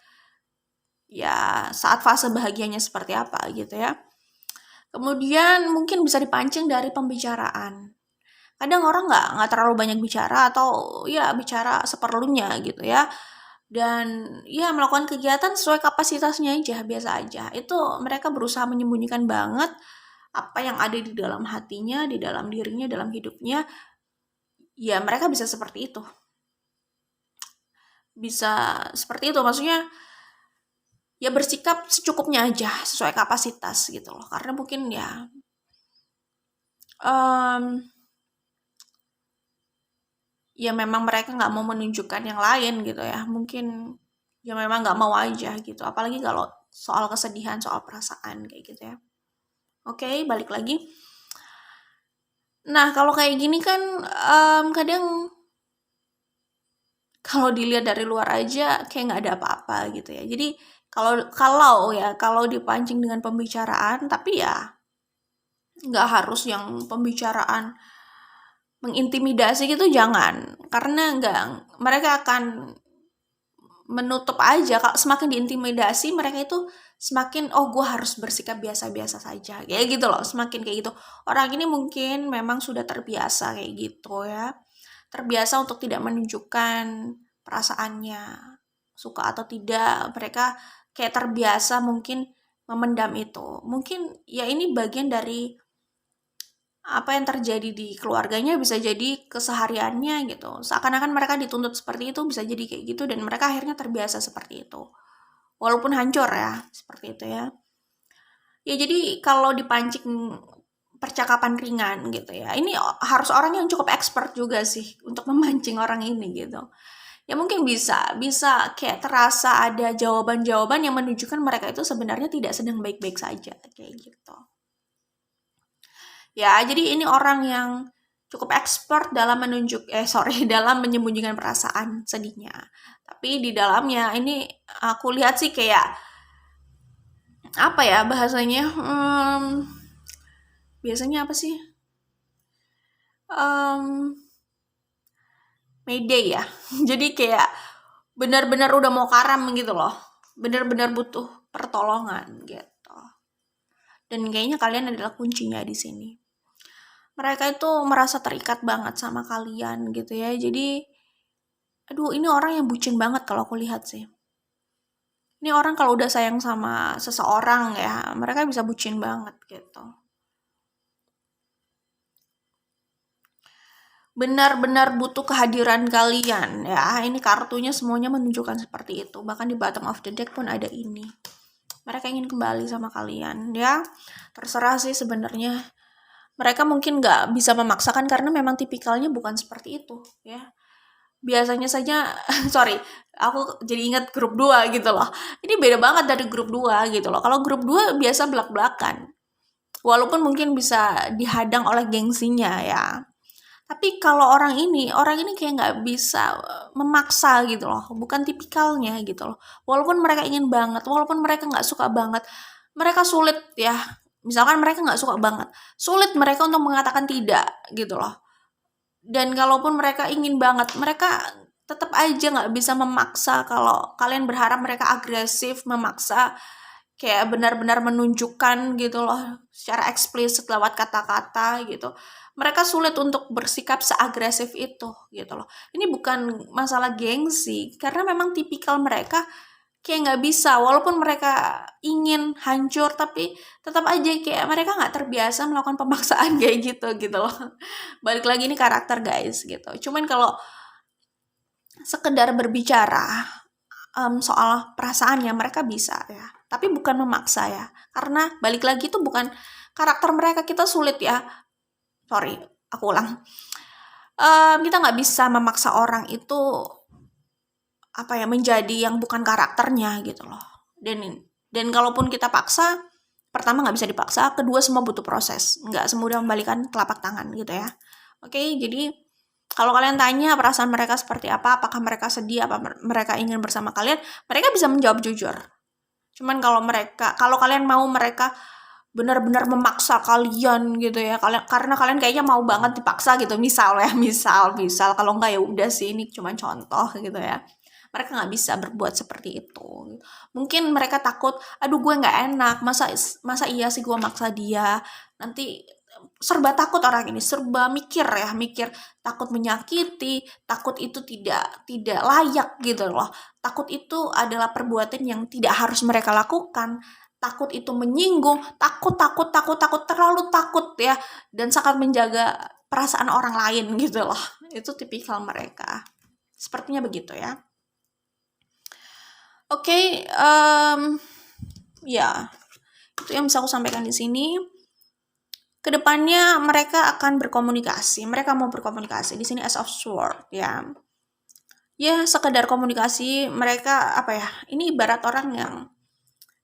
ya saat fase bahagianya seperti apa gitu ya. Kemudian mungkin bisa dipancing dari pembicaraan. Kadang orang nggak terlalu banyak bicara atau ya bicara seperlunya gitu ya. Dan ya melakukan kegiatan sesuai kapasitasnya aja, biasa aja. Itu mereka berusaha menyembunyikan banget apa yang ada di dalam hatinya, di dalam dirinya, dalam hidupnya. Ya mereka bisa seperti itu. Bisa seperti itu, maksudnya ya bersikap secukupnya aja, sesuai kapasitas gitu loh. Karena mungkin ya ya memang mereka nggak mau menunjukkan yang lain gitu ya. Mungkin ya memang nggak mau aja gitu. Apalagi kalau soal kesedihan, soal perasaan kayak gitu ya. Oke, balik lagi. Nah, kalau kayak gini kan kadang kalau dilihat dari luar aja kayak nggak ada apa-apa gitu ya. Jadi kalau dipancing dengan pembicaraan, tapi ya nggak harus yang pembicaraan mengintimidasi gitu, jangan. Karena mereka akan menutup aja. Kalau semakin diintimidasi mereka itu semakin gue harus bersikap biasa-biasa saja kayak gitu loh, semakin kayak gitu. Orang ini mungkin memang sudah terbiasa kayak gitu ya, terbiasa untuk tidak menunjukkan perasaannya, suka atau tidak. Mereka kayak terbiasa mungkin memendam itu. Mungkin ya ini bagian dari apa yang terjadi di keluarganya, bisa jadi kesehariannya gitu. Seakan-akan mereka dituntut seperti itu, bisa jadi kayak gitu dan mereka akhirnya terbiasa seperti itu. Walaupun hancur ya, seperti itu ya. Ya jadi kalau dipancing percakapan ringan gitu ya, ini harus orang yang cukup expert juga sih untuk memancing orang ini gitu. Ya mungkin bisa kayak terasa ada jawaban-jawaban yang menunjukkan mereka itu sebenarnya tidak sedang baik-baik saja kayak gitu. Ya, jadi ini orang yang cukup expert dalam dalam menyembunyikan perasaan sedihnya. Tapi di dalamnya ini aku lihat sih kayak apa ya bahasanya? Biasanya apa sih? Mayday ya. Jadi kayak benar-benar udah mau karam gitu loh. Benar-benar butuh pertolongan gitu. Dan kayaknya kalian adalah kuncinya di sini. Mereka itu merasa terikat banget sama kalian gitu ya. Jadi aduh, ini orang yang bucin banget kalau aku lihat sih. Ini orang kalau udah sayang sama seseorang ya, mereka bisa bucin banget gitu. Benar-benar butuh kehadiran kalian ya. Ini kartunya semuanya menunjukkan seperti itu. Bahkan di bottom of the deck pun ada ini. Mereka ingin kembali sama kalian ya. Terserah sih sebenarnya. Mereka mungkin nggak bisa memaksakan karena memang tipikalnya bukan seperti itu ya. Biasanya saja sorry, aku jadi ingat grup 2 gitu loh. Ini beda banget dari grup 2 gitu loh. Kalau grup 2 biasa belak-belakan. Walaupun mungkin bisa dihadang oleh gengsinya ya. Tapi kalau orang ini kayak nggak bisa memaksa gitu loh. Bukan tipikalnya gitu loh. Walaupun mereka ingin banget, walaupun mereka nggak suka banget, mereka sulit ya. Misalkan mereka nggak suka banget, sulit mereka untuk mengatakan tidak gitu loh. Dan kalaupun mereka ingin banget, mereka tetap aja nggak bisa memaksa. Kalau kalian berharap mereka agresif, memaksa, kayak benar-benar menunjukkan gitu loh, secara eksplisit lewat kata-kata gitu. Mereka sulit untuk bersikap seagresif itu gitu loh. Ini bukan masalah gengsi, karena memang tipikal mereka kayak nggak bisa, walaupun mereka ingin hancur tapi tetap aja kayak mereka nggak terbiasa melakukan pemaksaan kayak gitu loh. Balik lagi ini karakter guys gitu. Cuman kalau sekedar berbicara soal perasaannya mereka bisa ya, tapi bukan memaksa ya, karena balik lagi itu bukan karakter mereka. Kita sulit ya, sorry aku ulang, kita nggak bisa memaksa orang itu menjadi yang bukan karakternya gitu loh. Dan kalaupun kita paksa, pertama nggak bisa dipaksa, kedua semua butuh proses, nggak semudah membalikan telapak tangan gitu ya. Oke, jadi kalau kalian tanya perasaan mereka seperti apa, apakah mereka sedih, apa mereka ingin bersama kalian, mereka bisa menjawab jujur. Cuman kalau kalian mau mereka benar-benar memaksa kalian gitu ya, karena kalian kayaknya mau banget dipaksa gitu, misal kalau enggak ya udah sih, ini cuma contoh gitu ya. Mereka nggak bisa berbuat seperti itu. Mungkin mereka takut, aduh gue nggak enak, masa iya sih gue maksa dia, nanti serba takut orang ini, serba mikir, takut menyakiti, takut itu tidak layak gitu loh. Takut itu adalah perbuatan yang tidak harus mereka lakukan. Takut itu menyinggung, takut terlalu takut ya, dan sangat menjaga perasaan orang lain gitu loh. Itu tipikal mereka. Sepertinya begitu ya. Oke, ya itu yang bisa aku sampaikan di sini. Kedepannya mereka akan berkomunikasi, mereka mau berkomunikasi di sini Ace of Swords ya. Ya sekedar komunikasi, mereka ini ibarat orang yang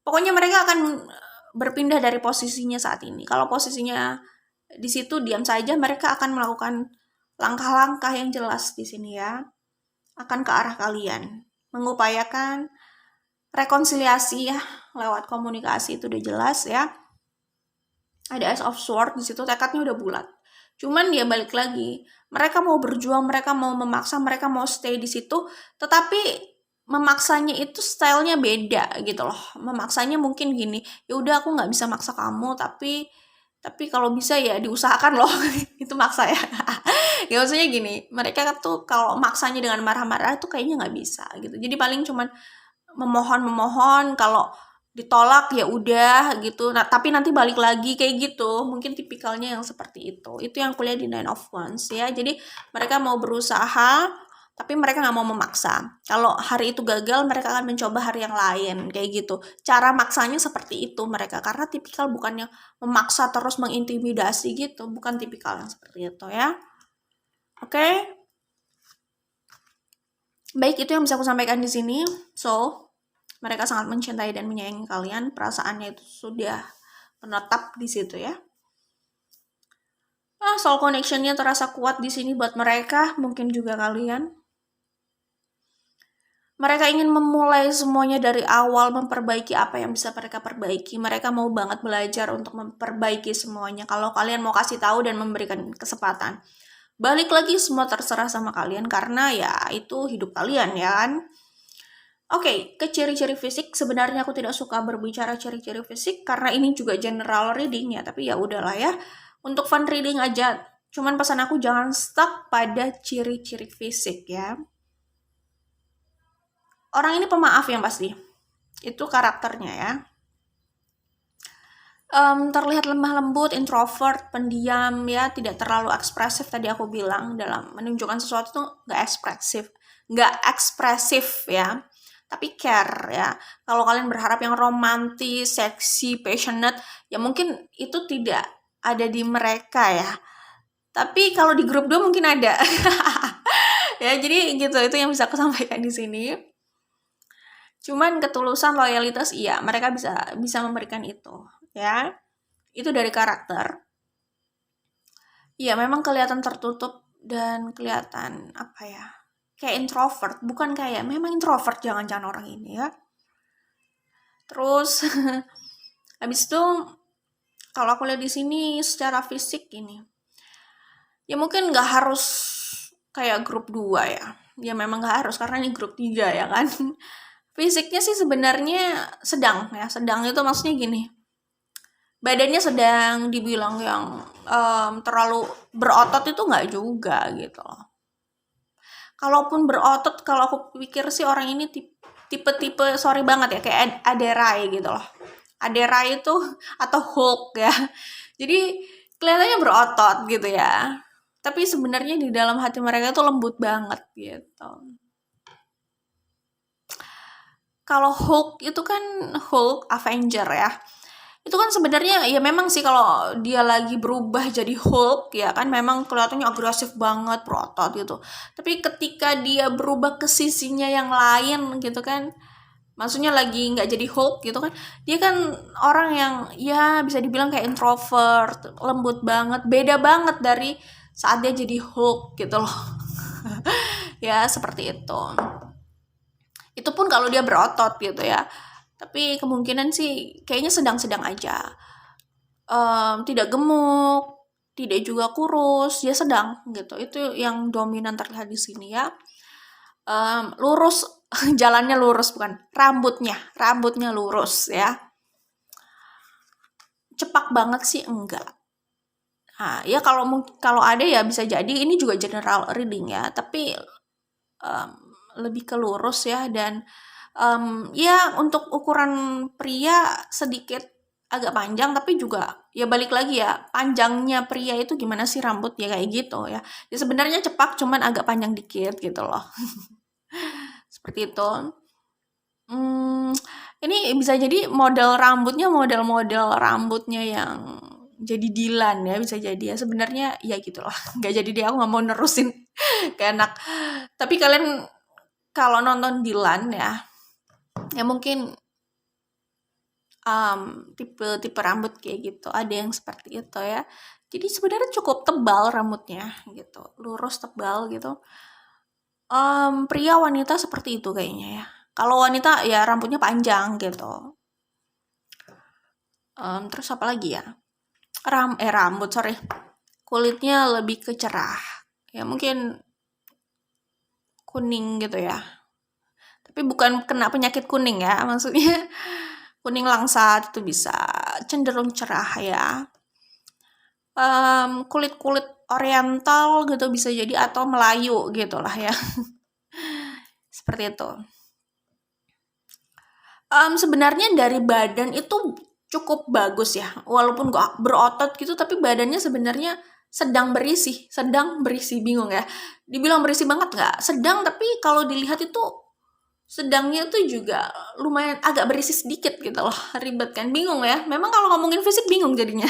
pokoknya mereka akan berpindah dari posisinya saat ini. Kalau posisinya di situ diam saja, mereka akan melakukan langkah-langkah yang jelas di sini ya, akan ke arah kalian, mengupayakan rekonsiliasi ya lewat komunikasi, itu udah jelas ya. Ada Ace of Swords di situ, tekadnya udah bulat. Cuman dia balik lagi, mereka mau berjuang, mereka mau memaksa, mereka mau stay di situ, tetapi memaksanya itu stylenya beda gitu loh. Memaksanya mungkin gini, ya udah aku nggak bisa maksa kamu, tapi kalau bisa ya diusahakan loh. Itu maksa ya. Ya maksudnya gini, mereka tuh kalau maksanya dengan marah-marah tuh kayaknya nggak bisa gitu. Jadi paling cuman memohon, kalau ditolak ya udah gitu. Nah, tapi nanti balik lagi kayak gitu. Mungkin tipikalnya yang seperti itu. Itu yang kuliah di Nine of Wands ya. Jadi mereka mau berusaha, tapi mereka nggak mau memaksa. Kalau hari itu gagal, mereka akan mencoba hari yang lain kayak gitu. Cara maksanya seperti itu mereka, karena tipikal bukan yang memaksa terus mengintimidasi gitu, bukan tipikal yang seperti itu ya. Oke. Baik, itu yang bisa aku sampaikan di sini. So, mereka sangat mencintai dan menyayangi kalian, perasaannya itu sudah menetap di situ ya. Soul connection-nya terasa kuat di sini buat mereka, mungkin juga kalian. Mereka ingin memulai semuanya dari awal, memperbaiki apa yang bisa mereka perbaiki. Mereka mau banget belajar untuk memperbaiki semuanya. Kalau kalian mau kasih tahu dan memberikan kesempatan. Balik lagi semua terserah sama kalian, karena ya itu hidup kalian ya kan. Oke, ke ciri-ciri fisik, sebenarnya aku tidak suka berbicara ciri-ciri fisik karena ini juga general reading ya, tapi ya udahlah ya. Untuk fun reading aja, cuman pesan aku jangan stuck pada ciri-ciri fisik ya. Orang ini pemaaf yang pasti, itu karakternya ya. Terlihat lemah lembut, introvert, pendiam ya, tidak terlalu ekspresif tadi aku bilang, dalam menunjukkan sesuatu tuh nggak ekspresif ya, tapi care ya. Kalau kalian berharap yang romantis, seksi, passionate, ya mungkin itu tidak ada di mereka ya. Tapi kalau di grup 2 mungkin ada. Ya, jadi gitu, itu yang bisa aku sampaikan di sini. Cuman ketulusan, loyalitas, iya, mereka bisa memberikan itu ya. Itu dari karakter. Iya, memang kelihatan tertutup dan kelihatan kayak introvert, bukan kayak, memang introvert jangan-jangan orang ini ya. Terus habis itu kalau aku lihat di sini secara fisik ini, ya mungkin nggak harus kayak grup 2 ya. Ya memang nggak harus, karena ini grup 3 ya kan. Fisiknya sih sebenarnya sedang ya. Sedang itu maksudnya gini, badannya sedang dibilang yang terlalu berotot itu nggak juga gitu loh. Kalaupun berotot, kalau aku pikir sih orang ini tipe-tipe, sorry banget ya, kayak Aderai gitu loh. Aderai itu atau Hulk ya. Jadi kelihatannya berotot gitu ya. Tapi sebenarnya di dalam hati mereka itu lembut banget gitu. Kalau Hulk itu kan Hulk Avenger ya. Itu kan sebenarnya ya memang sih kalau dia lagi berubah jadi Hulk ya kan memang kelihatannya agresif banget, berotot gitu. Tapi ketika dia berubah ke sisinya yang lain gitu kan, maksudnya lagi nggak jadi Hulk gitu kan, dia kan orang yang ya bisa dibilang kayak introvert, lembut banget, beda banget dari saat dia jadi Hulk gitu loh. Ya seperti itu. Itu pun kalau dia berotot gitu ya. Tapi kemungkinan sih kayaknya sedang-sedang aja. Tidak gemuk, tidak juga kurus, dia sedang gitu. Itu yang dominan terlihat di sini ya. Lurus, jalannya lurus bukan, rambutnya lurus ya. Cepak banget sih enggak. Nah, ya kalau ada ya bisa jadi ini juga general reading ya, tapi um, lebih ke lurus ya dan ya untuk ukuran pria sedikit agak panjang tapi juga ya balik lagi ya panjangnya pria itu gimana sih rambut ya kayak gitu ya. Ya sebenarnya cepak cuman agak panjang dikit gitu loh. Seperti itu. Ini bisa jadi model-model rambutnya yang jadi Dilan ya bisa jadi ya sebenarnya ya gitulah nggak jadi deh aku nggak mau nerusin gak enak tapi kalian kalau nonton Dilan ya mungkin tipe-tipe rambut kayak gitu ada yang seperti itu ya jadi sebenarnya cukup tebal rambutnya gitu lurus tebal gitu pria wanita seperti itu kayaknya ya kalau wanita ya rambutnya panjang gitu terus apa lagi ya rambut sorry kulitnya lebih ke cerah ya mungkin kuning gitu ya tapi bukan kena penyakit kuning ya maksudnya kuning langsat itu bisa cenderung cerah ya kulit-kulit oriental gitu bisa jadi atau Melayu gitu lah ya seperti itu sebenarnya dari badan itu cukup bagus ya walaupun gak berotot gitu tapi badannya sebenarnya sedang berisi bingung ya dibilang berisi banget nggak sedang tapi kalau dilihat itu sedangnya tuh juga lumayan agak berisi sedikit gitu loh ribet kan bingung ya memang kalau ngomongin fisik bingung jadinya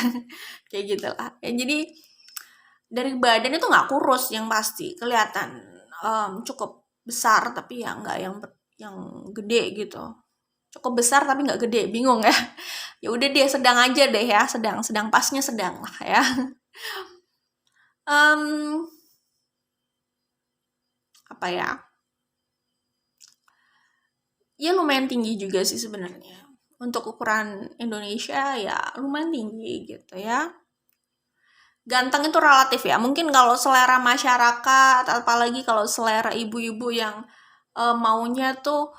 kayak gitu lah ya, jadi dari badan itu nggak kurus yang pasti kelihatan cukup besar tapi ya nggak yang gede gitu cukup besar tapi nggak gede bingung ya ya udah deh sedang aja deh ya sedang pasnya sedang lah ya apa ya ya lumayan tinggi juga sih sebenarnya untuk ukuran Indonesia ya lumayan tinggi gitu ya ganteng itu relatif ya mungkin kalau selera masyarakat apalagi kalau selera ibu-ibu yang maunya tuh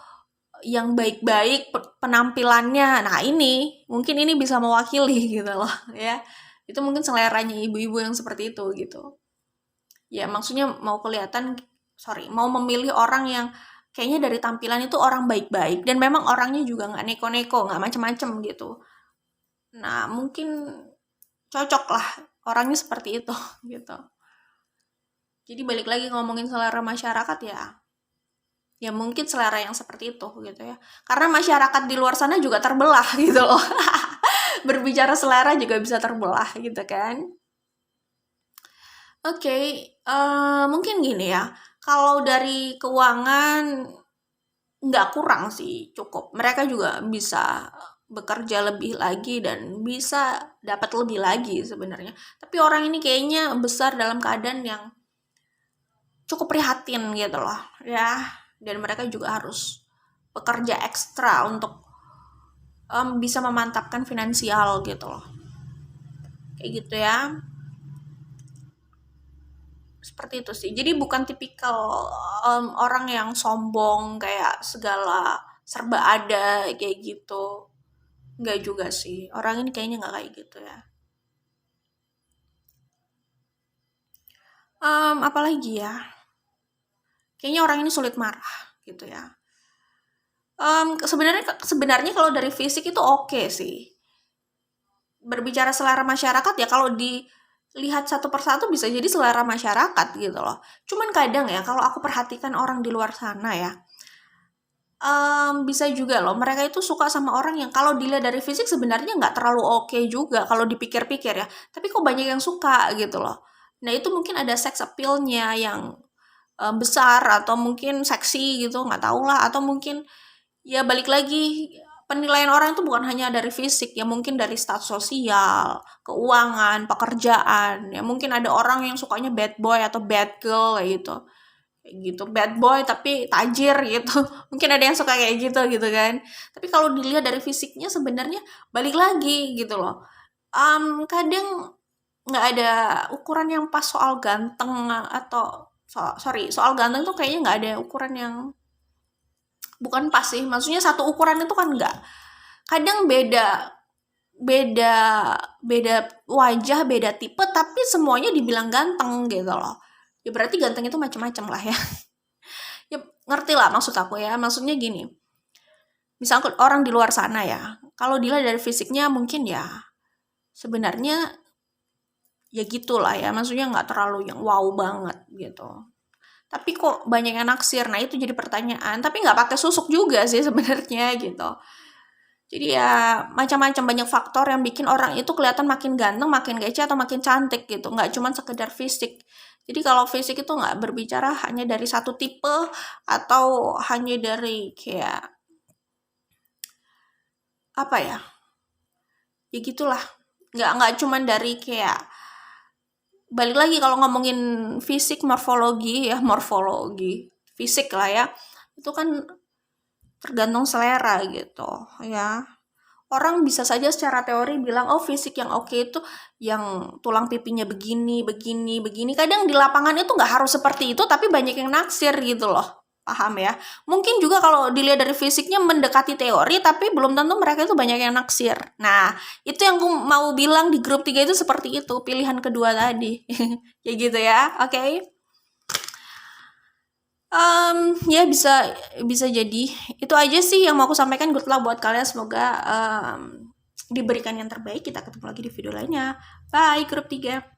yang baik-baik penampilannya nah ini mungkin ini bisa mewakili gitu loh ya itu mungkin seleranya ibu-ibu yang seperti itu gitu ya maksudnya mau mau memilih orang yang kayaknya dari tampilan itu orang baik-baik dan memang orangnya juga nggak neko-neko nggak macem-macem gitu nah mungkin cocok lah orangnya seperti itu gitu jadi balik lagi ngomongin selera masyarakat ya mungkin selera yang seperti itu gitu ya karena masyarakat di luar sana juga terbelah gitu loh berbicara selera juga bisa terbelah gitu kan oke, mungkin gini ya kalau dari keuangan nggak kurang sih cukup mereka juga bisa bekerja lebih lagi dan bisa dapat lebih lagi sebenarnya tapi orang ini kayaknya besar dalam keadaan yang cukup prihatin gitu loh ya dan mereka juga harus bekerja ekstra untuk bisa memantapkan finansial gitu loh kayak gitu ya seperti itu sih jadi bukan tipikal orang yang sombong kayak segala serba ada kayak gitu nggak juga sih orang ini kayaknya nggak kayak gitu ya apalagi ya kayaknya orang ini sulit marah gitu ya Sebenarnya kalau dari fisik itu oke sih. Berbicara selera masyarakat ya kalau dilihat satu persatu bisa jadi selera masyarakat gitu loh. Cuman kadang ya kalau aku perhatikan orang di luar sana ya, bisa juga loh mereka itu suka sama orang yang kalau dilihat dari fisik sebenarnya nggak terlalu oke juga kalau dipikir-pikir ya, tapi kok banyak yang suka gitu loh. Nah itu mungkin ada sex appeal-nya yang, besar atau mungkin seksi gitu, nggak tahu lah, atau mungkin ya balik lagi, penilaian orang itu bukan hanya dari fisik ya, mungkin dari status sosial, keuangan, pekerjaan, ya mungkin ada orang yang sukanya bad boy atau bad girl kayak gitu. Kayak gitu, bad boy tapi tajir gitu. Mungkin ada yang suka kayak gitu gitu kan. Tapi kalau dilihat dari fisiknya sebenarnya balik lagi gitu loh. Kadang nggak ada ukuran yang pas soal ganteng atau soal ganteng tuh kayaknya nggak ada ukuran yang bukan pas sih, maksudnya satu ukuran itu kan enggak. Kadang beda beda beda wajah, beda tipe, tapi semuanya dibilang ganteng gitu loh. Ya berarti ganteng itu macam-macam lah ya. Ya ngerti lah maksud aku ya. Maksudnya gini, misal orang di luar sana ya, kalau dilihat dari fisiknya mungkin ya sebenarnya ya gitulah ya. Maksudnya nggak terlalu yang wow banget gitu. Tapi kok banyak yang naksir. Nah, itu jadi pertanyaan. Tapi nggak pakai susuk juga sih sebenarnya gitu. Jadi ya macam-macam banyak faktor yang bikin orang itu kelihatan makin ganteng, makin kece atau makin cantik gitu. Nggak cuma sekedar fisik. Jadi kalau fisik itu nggak berbicara hanya dari satu tipe atau hanya dari kayak apa ya? Ya gitulah. Nggak cuma dari kayak balik lagi kalau ngomongin fisik morfologi fisik lah ya. Itu kan tergantung selera gitu ya. Orang bisa saja secara teori bilang, oh fisik yang oke itu yang tulang pipinya begini, begini, begini. Kadang di lapangan itu nggak harus seperti itu, tapi banyak yang naksir gitu loh. Paham ya? Mungkin juga kalau dilihat dari fisiknya mendekati teori, tapi belum tentu mereka itu banyak yang naksir. Nah, itu yang aku mau bilang di grup 3 itu seperti itu, pilihan kedua tadi. Kayak gitu ya, oke? Okay? Ya bisa bisa jadi. Itu aja sih yang mau aku sampaikan. Good luck buat kalian. Semoga diberikan yang terbaik. Kita ketemu lagi di video lainnya. Bye, grup 3.